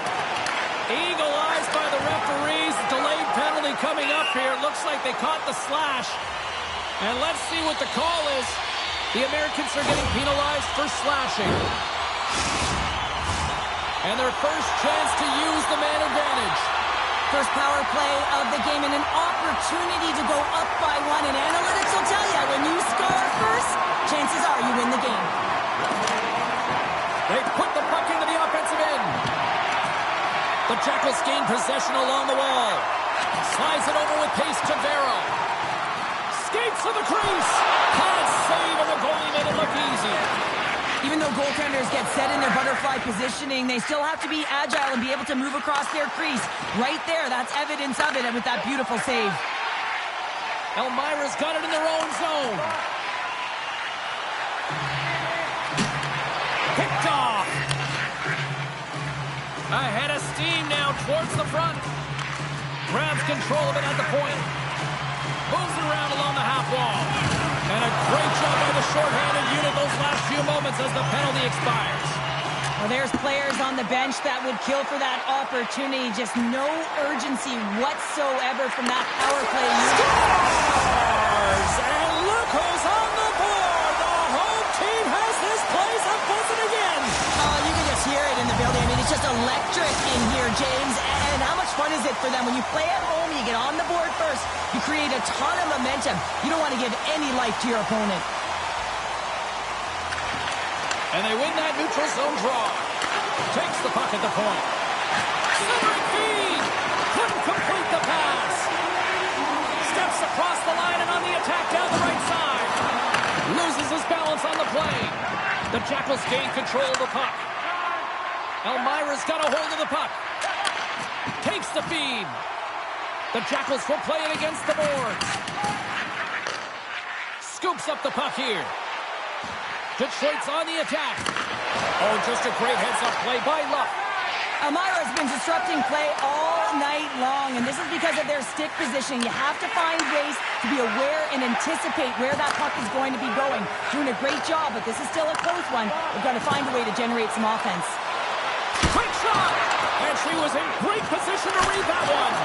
Eagle eyes by the referees. Delayed penalty coming up here. Looks like they caught the slash. And let's see what the call is. The Americans are getting penalized for slashing. And their first chance to use the man advantage. First power play of the game and an opportunity to go up by one. And analytics will tell you, when you score first, chances are you win the game. They put the puck into the offensive end. The Jackals gain possession along the wall. Slides it over with pace to Vero. Skates to the crease. Can't save, and the goalie made it look easy. Even though goaltenders get set in their butterfly positioning, they still have to be agile and be able to move across their crease. Right there, that's evidence of it, and with that beautiful save. Elmira's got it in their own zone. Picked off. Ahead of steam now towards the front. Grabs control of it at the point. Moves it around along the half wall. And a great job by the shorthanded unit those last few moments as the penalty expires. Well, there's players on the bench that would kill for that opportunity. Just no urgency whatsoever from that power play. Scores! And look who's on the board! The home team has this place a buzzing again! Oh, you can just hear it in the building. I mean, it's just electric in here, James. And how much fun is it for them? When you play at home, you get on the board first. You create a ton of momentum. You don't want to give any life to your opponent. And they win that neutral zone draw. Takes the puck at the point. Centering feed! Couldn't complete the pass. Steps across the line and on the attack down the right side. Loses his balance on the play. The Jackals gain control of the puck. Elmira's got a hold of the puck. Takes the feed. The Jackals will play it against the boards. Scoops up the puck here. Detroit's on the attack. Oh, just a great heads-up play by Luck. Elmira's been disrupting play all night long, and this is because of their stick position. You have to find ways to be aware and anticipate where that puck is going to be going. Doing a great job, but this is still a close one. We've got to find a way to generate some offense. Quick shot! And she was in great position to read that one.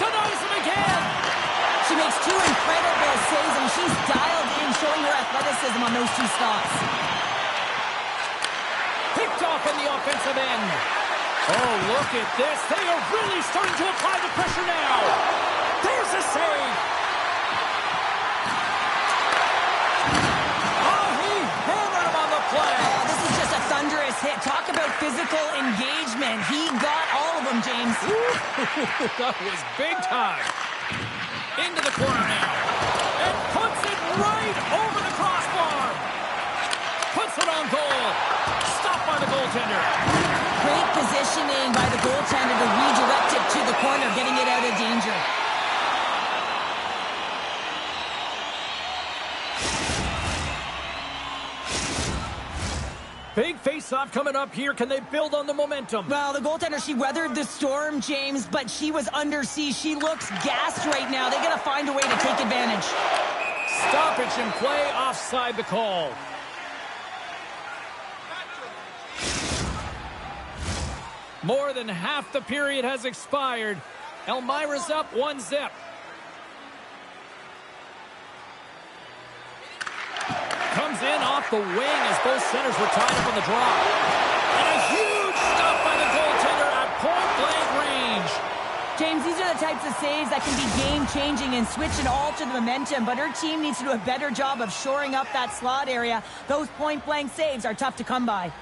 Denies him again. She makes two incredible saves, and she's dialed in, showing her athleticism on those two stops. Picked off in the offensive end. Oh, look at this. They are really starting to apply the pressure now. There's a save. Oh, he hammered him on the play. Oh, this is just a thunderous hit. Talk about physical engagement. He got all of them, James. That was big time. Into the corner now. And puts it right over the crossbar. Puts it on goal. Stopped by the goaltender. Great positioning by the goaltender to redirect it to the corner, getting it out of danger. Big face-off coming up here. Can they build on the momentum? Well, the goaltender, she weathered the storm, James, but she was under siege. She looks gassed right now. They got to find a way to take advantage. Stoppage in play, offside the call. More than half the period has expired. Elmira's up 1-0. Comes in off the wing as both centers were tied up on the draw. And a huge stop by the goaltender at point-blank range. James, these are the types of saves that can be game-changing and switch and alter the momentum, but her team needs to do a better job of shoring up that slot area. Those point-blank saves are tough to come by.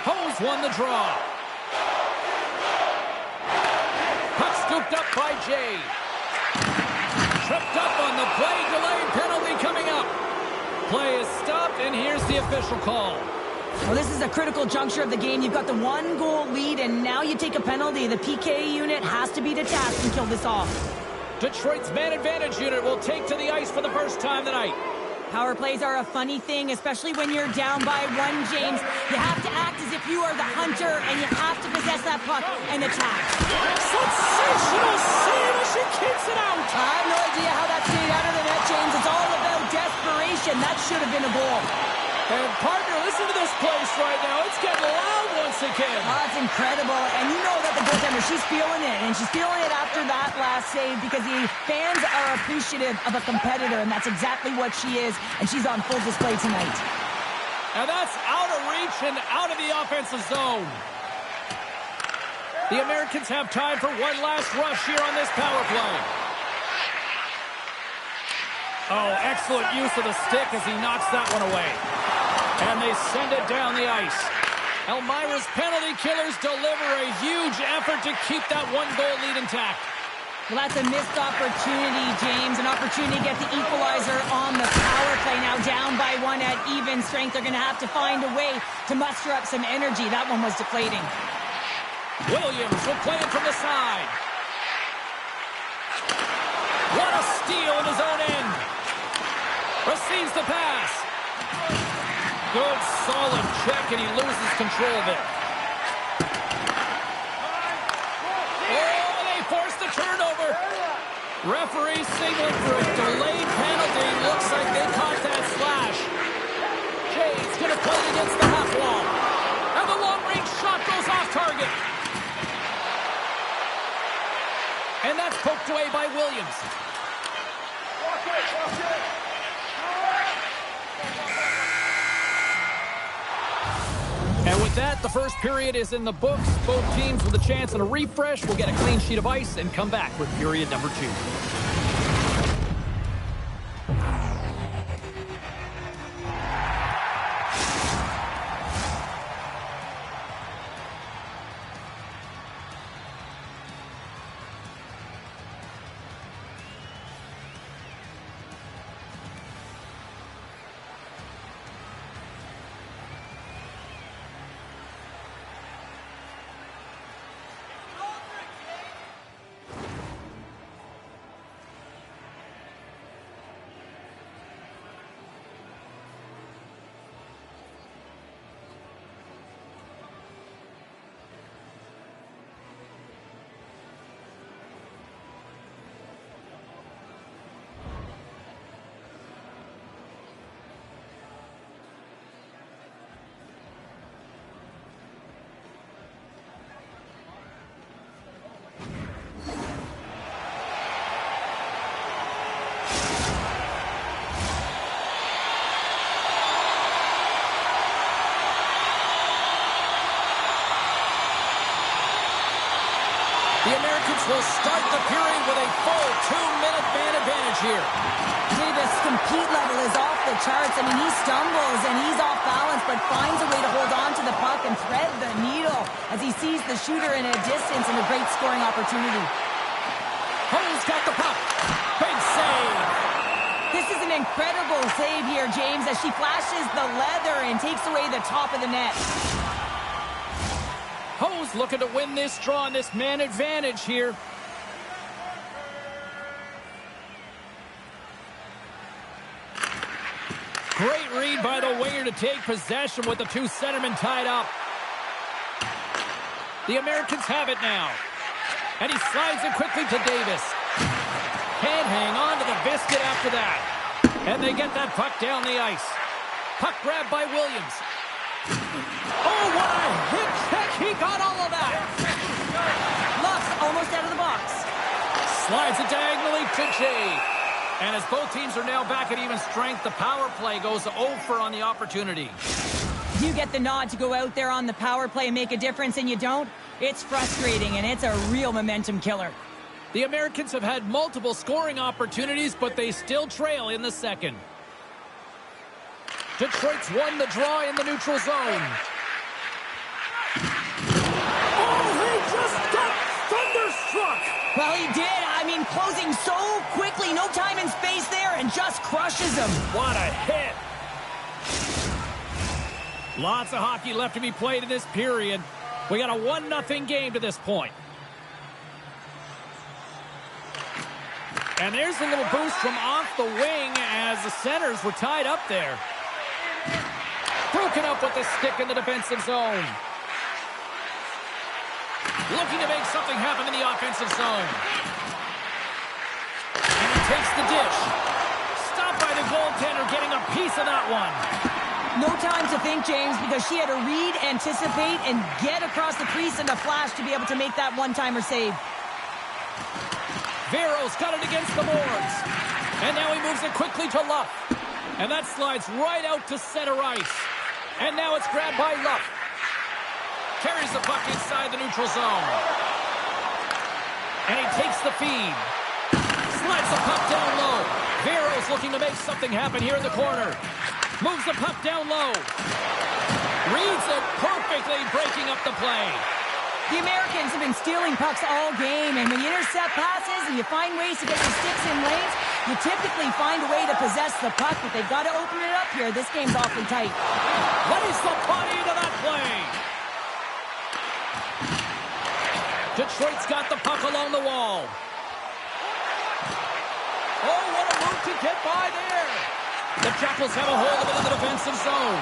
Hose won the draw. Puck scooped up by Jay. Tripped up on the play. Delayed penalty coming up. Play is stopped, and here's the official call. Well, this is a critical juncture of the game. You've got the one-goal lead, and now you take a penalty. The PK unit has to be to task and kill this off. Detroit's man advantage unit will take to the ice for the first time tonight. Power plays are a funny thing, especially when you're down by one, James. You have to act as if you are the hunter, and you have to possess that puck and attack. Sensational save as she kicks it out. I have no idea how that stayed out of the net, James. It's all about desperation. That should have been a goal. And partner, listen to this place right now. It's getting loud once again. Oh, it's incredible. And you know that the goaltender, she's feeling it. And she's feeling it after that last save because the fans are appreciative of a competitor. And that's exactly what she is. And she's on full display tonight. And that's out of reach and out of the offensive zone. The Americans have time for one last rush here on this power play. Oh, excellent use of the stick as he knocks that one away. And they send it down the ice. Elmira's penalty killers deliver a huge effort to keep that one-goal lead intact. Well, that's a missed opportunity, James. An opportunity to get the equalizer on the power play. Now down by one at even strength. They're going to have to find a way to muster up some energy. That one was deflating. Williams will play it from the side. What a steal in his own end. Receives the pass. Good, solid check, and he loses control of it. Oh, they forced the turnover. Referee signaling for a delayed penalty. Looks like they caught that slash. Jay's going to play it against the half wall. And the long-range shot goes off target. And that's poked away by Williams. And with that, the first period is in the books. Both teams with a chance and a refresh will get a clean sheet of ice and come back with period number 2. The Americans will start the period with a full 2-minute man advantage here. Davis' compete level is off the charts. I mean, he stumbles and he's off balance, but finds a way to hold on to the puck and thread the needle as he sees the shooter in a distance and a great scoring opportunity. Ho's got the puck. Big save. This is an incredible save here, James, as she flashes the leather and takes away the top of the net. Ho's looking to win this draw and this man advantage here. Great read by the winger to take possession with the two centermen tied up. The Americans have it now. And he slides it quickly to Davis. Can't hang on to the biscuit after that. And they get that puck down the ice. Puck grabbed by Williams. Oh, what a hit check. He got all of that. Luck's almost out of the box. Slides it diagonally to Jay. And as both teams are now back at even strength, the power play goes over on the opportunity. You get the nod to go out there on the power play and make a difference, and you don't. It's frustrating, and it's a real momentum killer. The Americans have had multiple scoring opportunities, but they still trail in the second. Detroit's won the draw in the neutral zone. Oh, he just got thunderstruck! Well, he did. I mean, closing so quickly, no time and space there, and just crushes him. What a hit! Lots of hockey left to be played in this period. We got a 1-0 game to this point. And there's a little boost from off the wing as the centers were tied up there. Broken up with the stick in the defensive zone. Looking to make something happen in the offensive zone. And he takes the dish. Stopped by the goaltender, getting a piece of that one. No time to think, James, because she had to read, anticipate, and get across the crease in a flash to be able to make that one-timer save. Vero's got it against the boards. And now he moves it quickly to Luff. And that slides right out to center ice. And now it's grabbed by Luff. Carries the puck inside the neutral zone. And he takes the feed. Slides the puck down low. Vero's looking to make something happen here in the corner. Moves the puck down low. Reads it perfectly, breaking up the play. The Americans have been stealing pucks all game, and when you intercept passes and you find ways to get your sticks in lanes, you typically find a way to possess the puck, but they've got to open it up here. This game's awfully tight. Lays the body into that play. Detroit's got the puck along the wall. Oh, what a move to get by there. The Jackals have a hold of it in the defensive zone.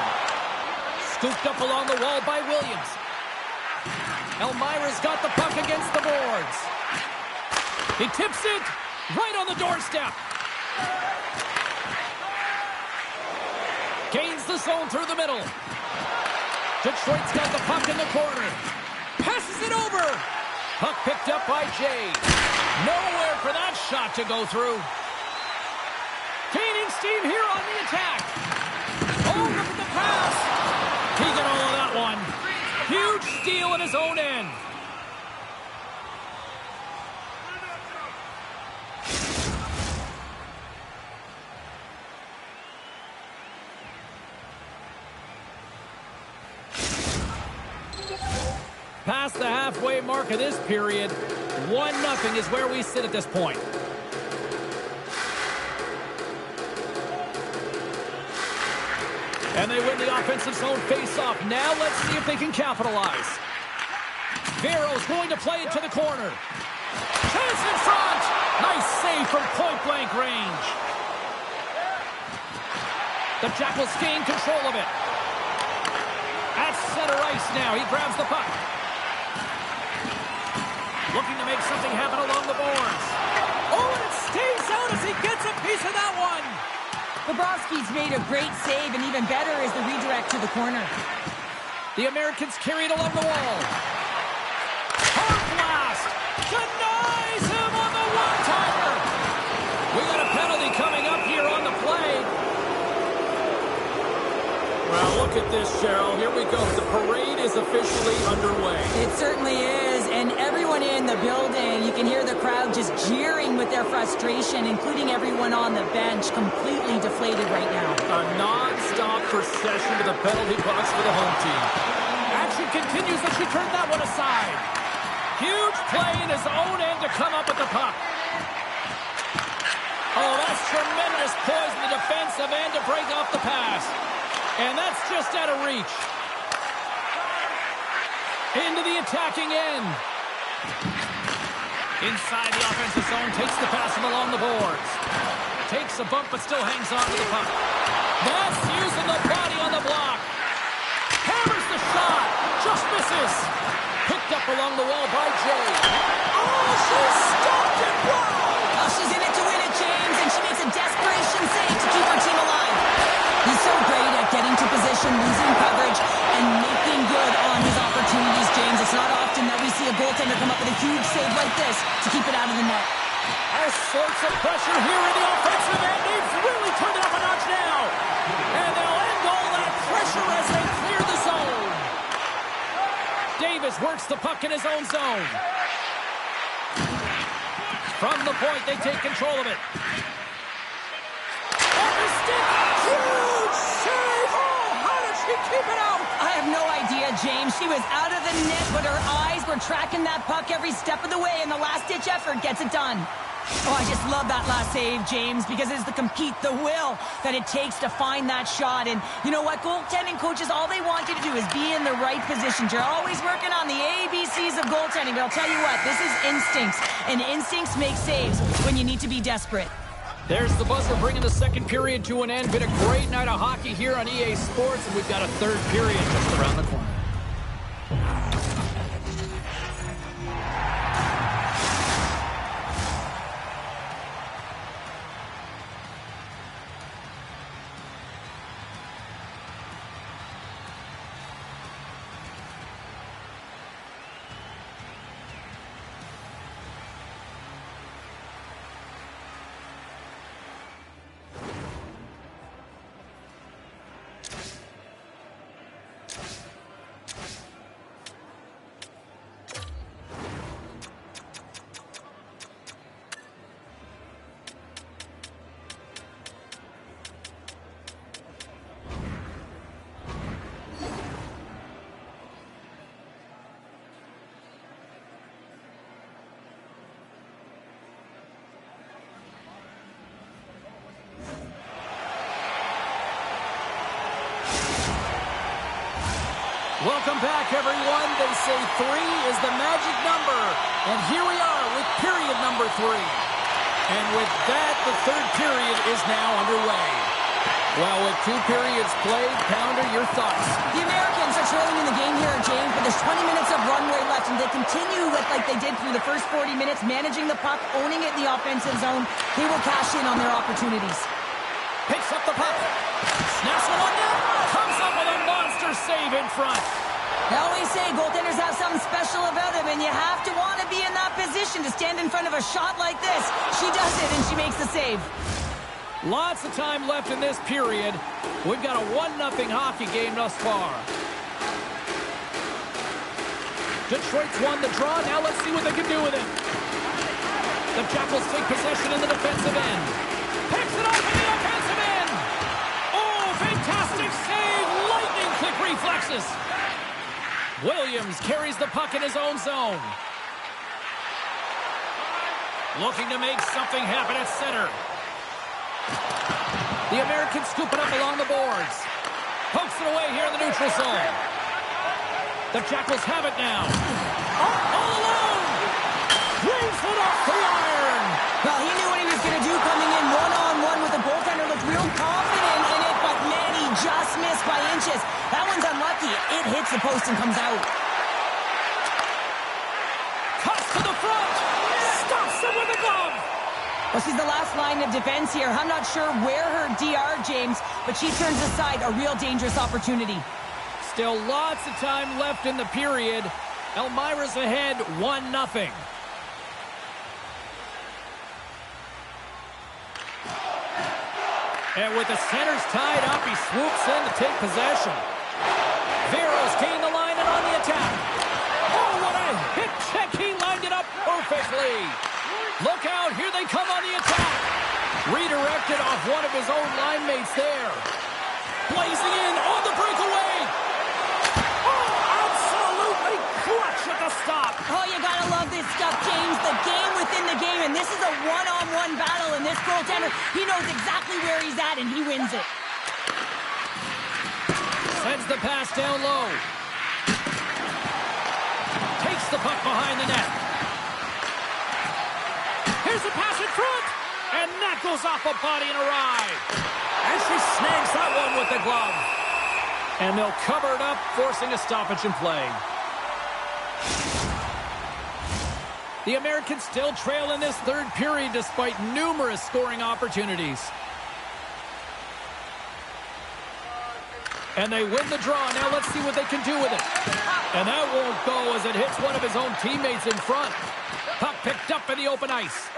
Scooped up along the wall by Williams. Elmira's got the puck against the boards. He tips it right on the doorstep. Gains the zone through the middle. Detroit's got the puck in the corner. Passes it over. Puck picked up by Jay. Nowhere for that shot to go through. Gaining steam here on the attack. Oh, look at the pass. He got all of that one. Huge steal in his own end. Past the halfway mark of this period, 1-0 is where we sit at this point. And they win the offensive zone face-off. Now let's see if they can capitalize. Vero's going to play it to the corner. Chance in front! Nice save from point-blank range. The Jackals gain control of it. At center ice now, he grabs the puck. Looking to make something happen along the boards. Oh, and it stays out as he gets a piece of that one. Bobrovsky's made a great save, and even better is the redirect to the corner. The Americans carry it along the wall. Hard blast! Denies him on the one-timer! We got a penalty coming up here on the play. Well, look at this, Cheryl. Here we go. The parade is officially underway. It certainly is, and everyone in the building, you can hear the crowd just jeering with their frustration, including everyone on the bench, completely deflated right now. A non-stop procession to the penalty box for the home team. Action continues as she turned that one aside. Huge play in his own end to come up with the puck. Oh, that's tremendous poise in the defensive end to break off the pass. And that's just out of reach. Into the attacking end. Inside the offensive zone, takes the pass from along the boards. Takes a bump, but still hangs on to the puck. That's using the body on the block. Hammers the shot. Just misses. Picked up along the wall by Jay. Oh, she stopped it. Wow. Oh, she's in it to win it, James, and she makes a desperation save to keep her team alive. He's so great at getting to position, losing coverage, and making good on his opportunities, James. It's not often that we see a goaltender come up with a huge save like this to keep it out of the net. All sorts of pressure here in the offensive end. They've really turned it up a notch now. And they'll end all that pressure as they clear the zone. Davis Alvarez works the puck in his own zone. From the point, they take control of it. On the stick! Huge save! Oh, how did she keep it out? I have no idea, James. She was out of the net, but her eyes were tracking that puck every step of the way, and the last-ditch effort gets it done. Oh, I just love that last save, James, because it's the compete, the will that it takes to find that shot. And you know what? Goaltending coaches, all they want you to do is be in the right positions. You're always working on the ABCs of goaltending, but I'll tell you what, this is instincts, and instincts make saves when you need to be desperate. There's the buzzer bringing the second period to an end. Been a great night of hockey here on EA Sports, and we've got a third period just around the corner. Welcome back, everyone. They say 3 is the magic number. And here we are with period number 3. And with that, the third period is now underway. Well, with 2 periods played, Pounder, your thoughts? The Americans are trailing in the game here, James, but there's 20 minutes of runway left, and they continue like they did through the first 40 minutes, managing the puck, owning it in the offensive zone. They will cash in on their opportunities. Picks up the puck. Snaps one on net. Comes up with a monster save in front. I always say goaltenders have something special about them, and you have to want to be in that position to stand in front of a shot like this. She does it, and she makes the save. Lots of time left in this period. We've got a 1-0 hockey game thus far. Detroit's won the draw. Now let's see what they can do with it. The Jackals take possession in the defensive end. Picks it up in the offensive end. Oh, fantastic save. Lightning quick reflexes. Williams carries the puck in his own zone. Looking to make something happen at center. The Americans scoop it up along the boards. Pokes it away here in the neutral zone. The Jackals have it now. All alone. Waves it off the iron. Well, he knew what he was going to do coming in one-on-one with the goaltender. Looked real confident in it, but man, he just missed by inches. That one's unlucky. It hits the post and comes out. Cuts to the front. Stops him with a glove. Well, she's the last line of defense here. I'm not sure where her DR, James, but she turns aside a real dangerous opportunity. Still lots of time left in the period. Elmira's ahead 1-0. And with the centers tied up, he swoops in to take possession. Veros gained the line and on the attack. Oh, what a hit check. He lined it up perfectly. Look out, here they come on the attack. Redirected off one of his own line mates there. Blazing in on the breakaway. Oh, absolutely clutch at the stop. Oh, you gotta love this stuff, James. The game within the game, and this is a one-on-one battle, and this goaltender, he knows exactly where he's at, and he wins it. Sends the pass down low. Takes the puck behind the net. Here's a pass in front, and that goes off a body and a ride. And she snags that one with the glove. And they'll cover it up, forcing a stoppage in play. The Americans still trail in this third period despite numerous scoring opportunities. And they win the draw. Now let's see what they can do with it. And that won't go as it hits one of his own teammates in front. Puck picked up in the open ice.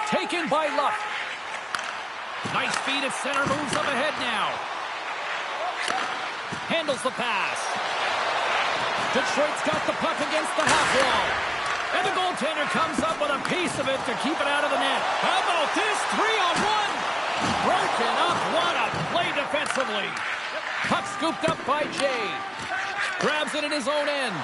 Taken by Luck. Nice feed at center, moves up ahead now. Handles the pass. Detroit's got the puck against the half wall. And the goaltender comes up with a piece of it to keep it out of the net. How about this? 3-on-1. Broken up. What a play defensively. Puck scooped up by Jay. Grabs it in his own end.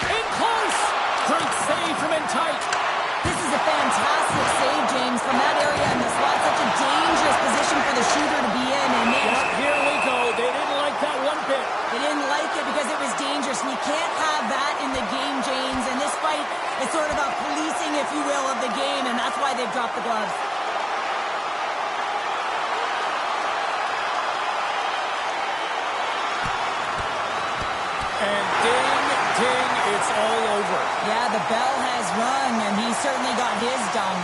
In close. Great save from in tight. This is a fantastic save, James, from that area in the slot. Such a dangerous position for the shooter to be in. And here we go. They didn't like that one bit. They didn't like it because it was dangerous, and you can't have that in the game, James. And this fight is sort of a policing, if you will, of the game, and that's why they've dropped the gloves. And ding, ding, it's all over. Yeah, the bell has rung, and he certainly got his done.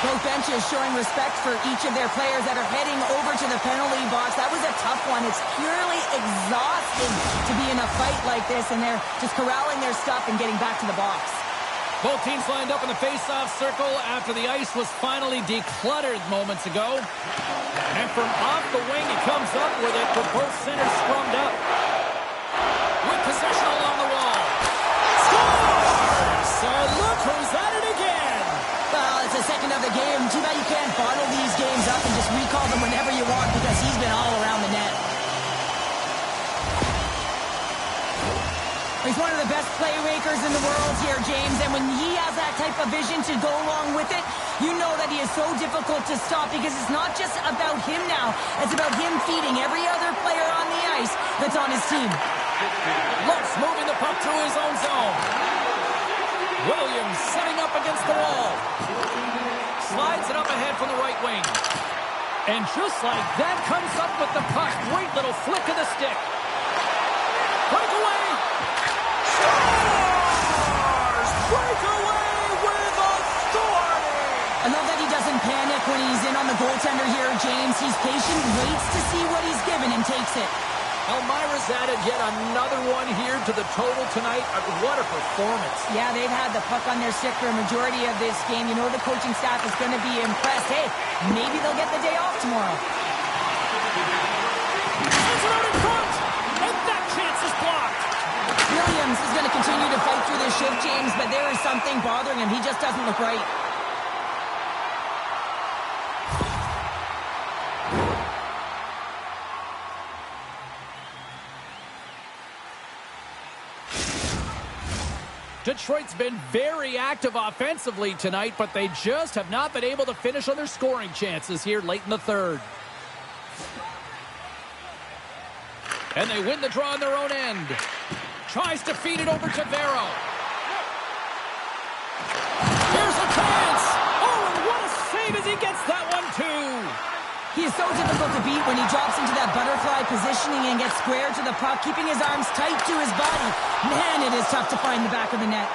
Both benches showing respect for each of their players that are heading over to the penalty box. That was a tough one. It's purely exhausting to be in a fight like this, and they're just corralling their stuff and getting back to the box. Both teams lined up in the face-off circle after the ice was finally decluttered moments ago. And from off the wing, he comes up with it with both centers scrummed up. With possession along the wall. Scores! So look who's at it again. Well, it's the second of the game. Too bad you can't bottle these games up and just recall them whenever you want, because he's been all around the net. He's one of the best playmakers in the world here, James, and when he has that type of vision to go along with it, you know that he is so difficult to stop, because it's not just about him now. It's about him feeding every other player on the ice that's on his team. Looks moving the puck through his own zone. Williams sitting up against the wall. Slides it up ahead from the right wing. And just like that, comes up with the puck. Great little flick of the stick. Breakaway. Scores! Breakaway with authority. I love that he doesn't panic when he's in on the goaltender here, James. He's patient, waits to see what he's given, and takes it. Elmira's added yet another one here to the total tonight. What a performance. Yeah, they've had the puck on their stick for a majority of this game. You know the coaching staff is going to be impressed. Hey, maybe they'll get the day off tomorrow. Sends it out in front, and that chance is blocked. Williams is going to continue to fight through this shift, James, but there is something bothering him. He just doesn't look right. Detroit's been very active offensively tonight, but they just have not been able to finish on their scoring chances here late in the third. And they win the draw on their own end. Tries to feed it over to Vero. Here's a chance. Oh, and what a save as he gets that one, too. He is so difficult to beat when he drops into that butterfly positioning and gets square to the puck, keeping his arms tight to his body. Man, it is tough to find the back of the net.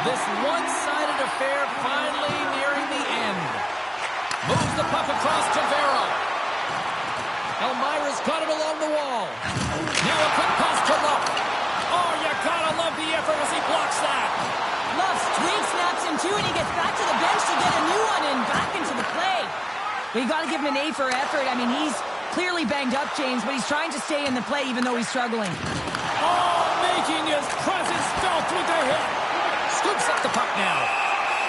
This one-sided affair finally nearing the end. Moves the puck across to Vero. Elmira's got it along the wall. Now a quick pass to Luff. Oh, you gotta love the effort as he blocks that. Luff twig snaps him too, and he gets back to the bench to get a new one and back into the play. But you got to give him an A for effort. I mean, he's clearly banged up, James, but he's trying to stay in the play even though he's struggling. Oh, making his presence felt with the hit. Scoops up the puck now.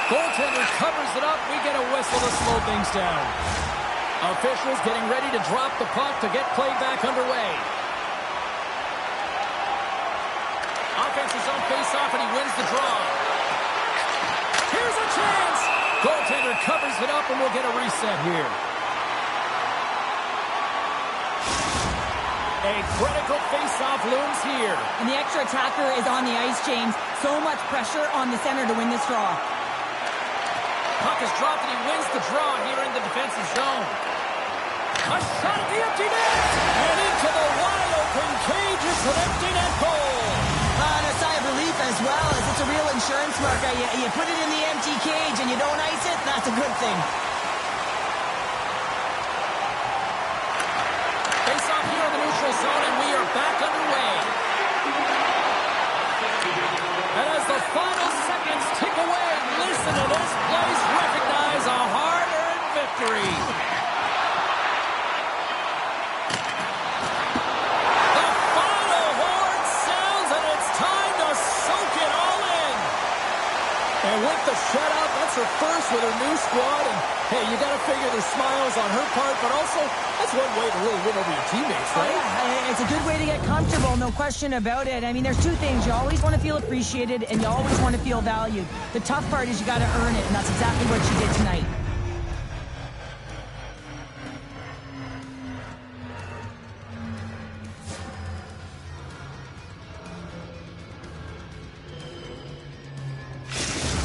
Goaltender covers it up. We get a whistle to slow things down. Officials getting ready to drop the puck to get play back underway. Offense is on face-off, and he wins the draw. Here's a chance. Goaltender covers it up, and we'll get a reset here. A critical face-off looms here. And the extra attacker is on the ice, James. So much pressure on the center to win this draw. Puck is dropped, and he wins the draw here in the defensive zone. A shot at the empty net! And into the wide-open cage. It's an empty net goal. And a sigh of relief as well, as it's a real insurance marker. You put it in the empty cage and you don't ice it, that's a good thing. Face off here in the neutral zone, and we are back underway. And as the final seconds tick away, And with the shutout, that's her first with her new squad. And, hey, you got to figure there's smiles on her part, but also that's one way to really win over your teammates, right? Oh, yeah. It's a good way to get comfortable, no question about it. I mean, there's two things. You always want to feel appreciated, and you always want to feel valued. The tough part is you got to earn it, and that's exactly what she did tonight.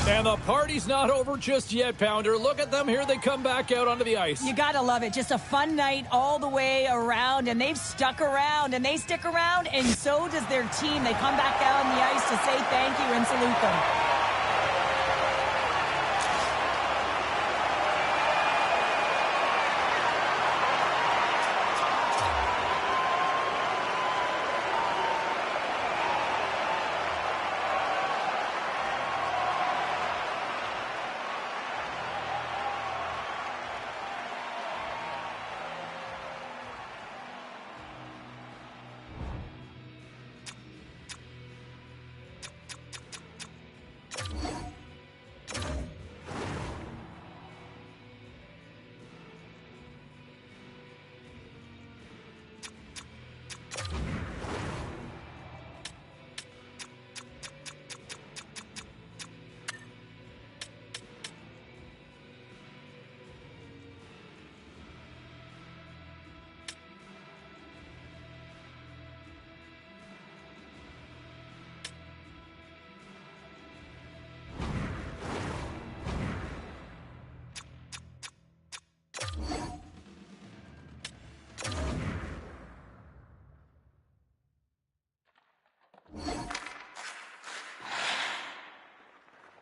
And the party's not over just yet, Pounder. Look at them. Here they come back out onto the ice. You got to love it. Just a fun night all the way around, and they've stuck around, and they stick around, and so does their team. They come back out on the ice to say thank you and salute them.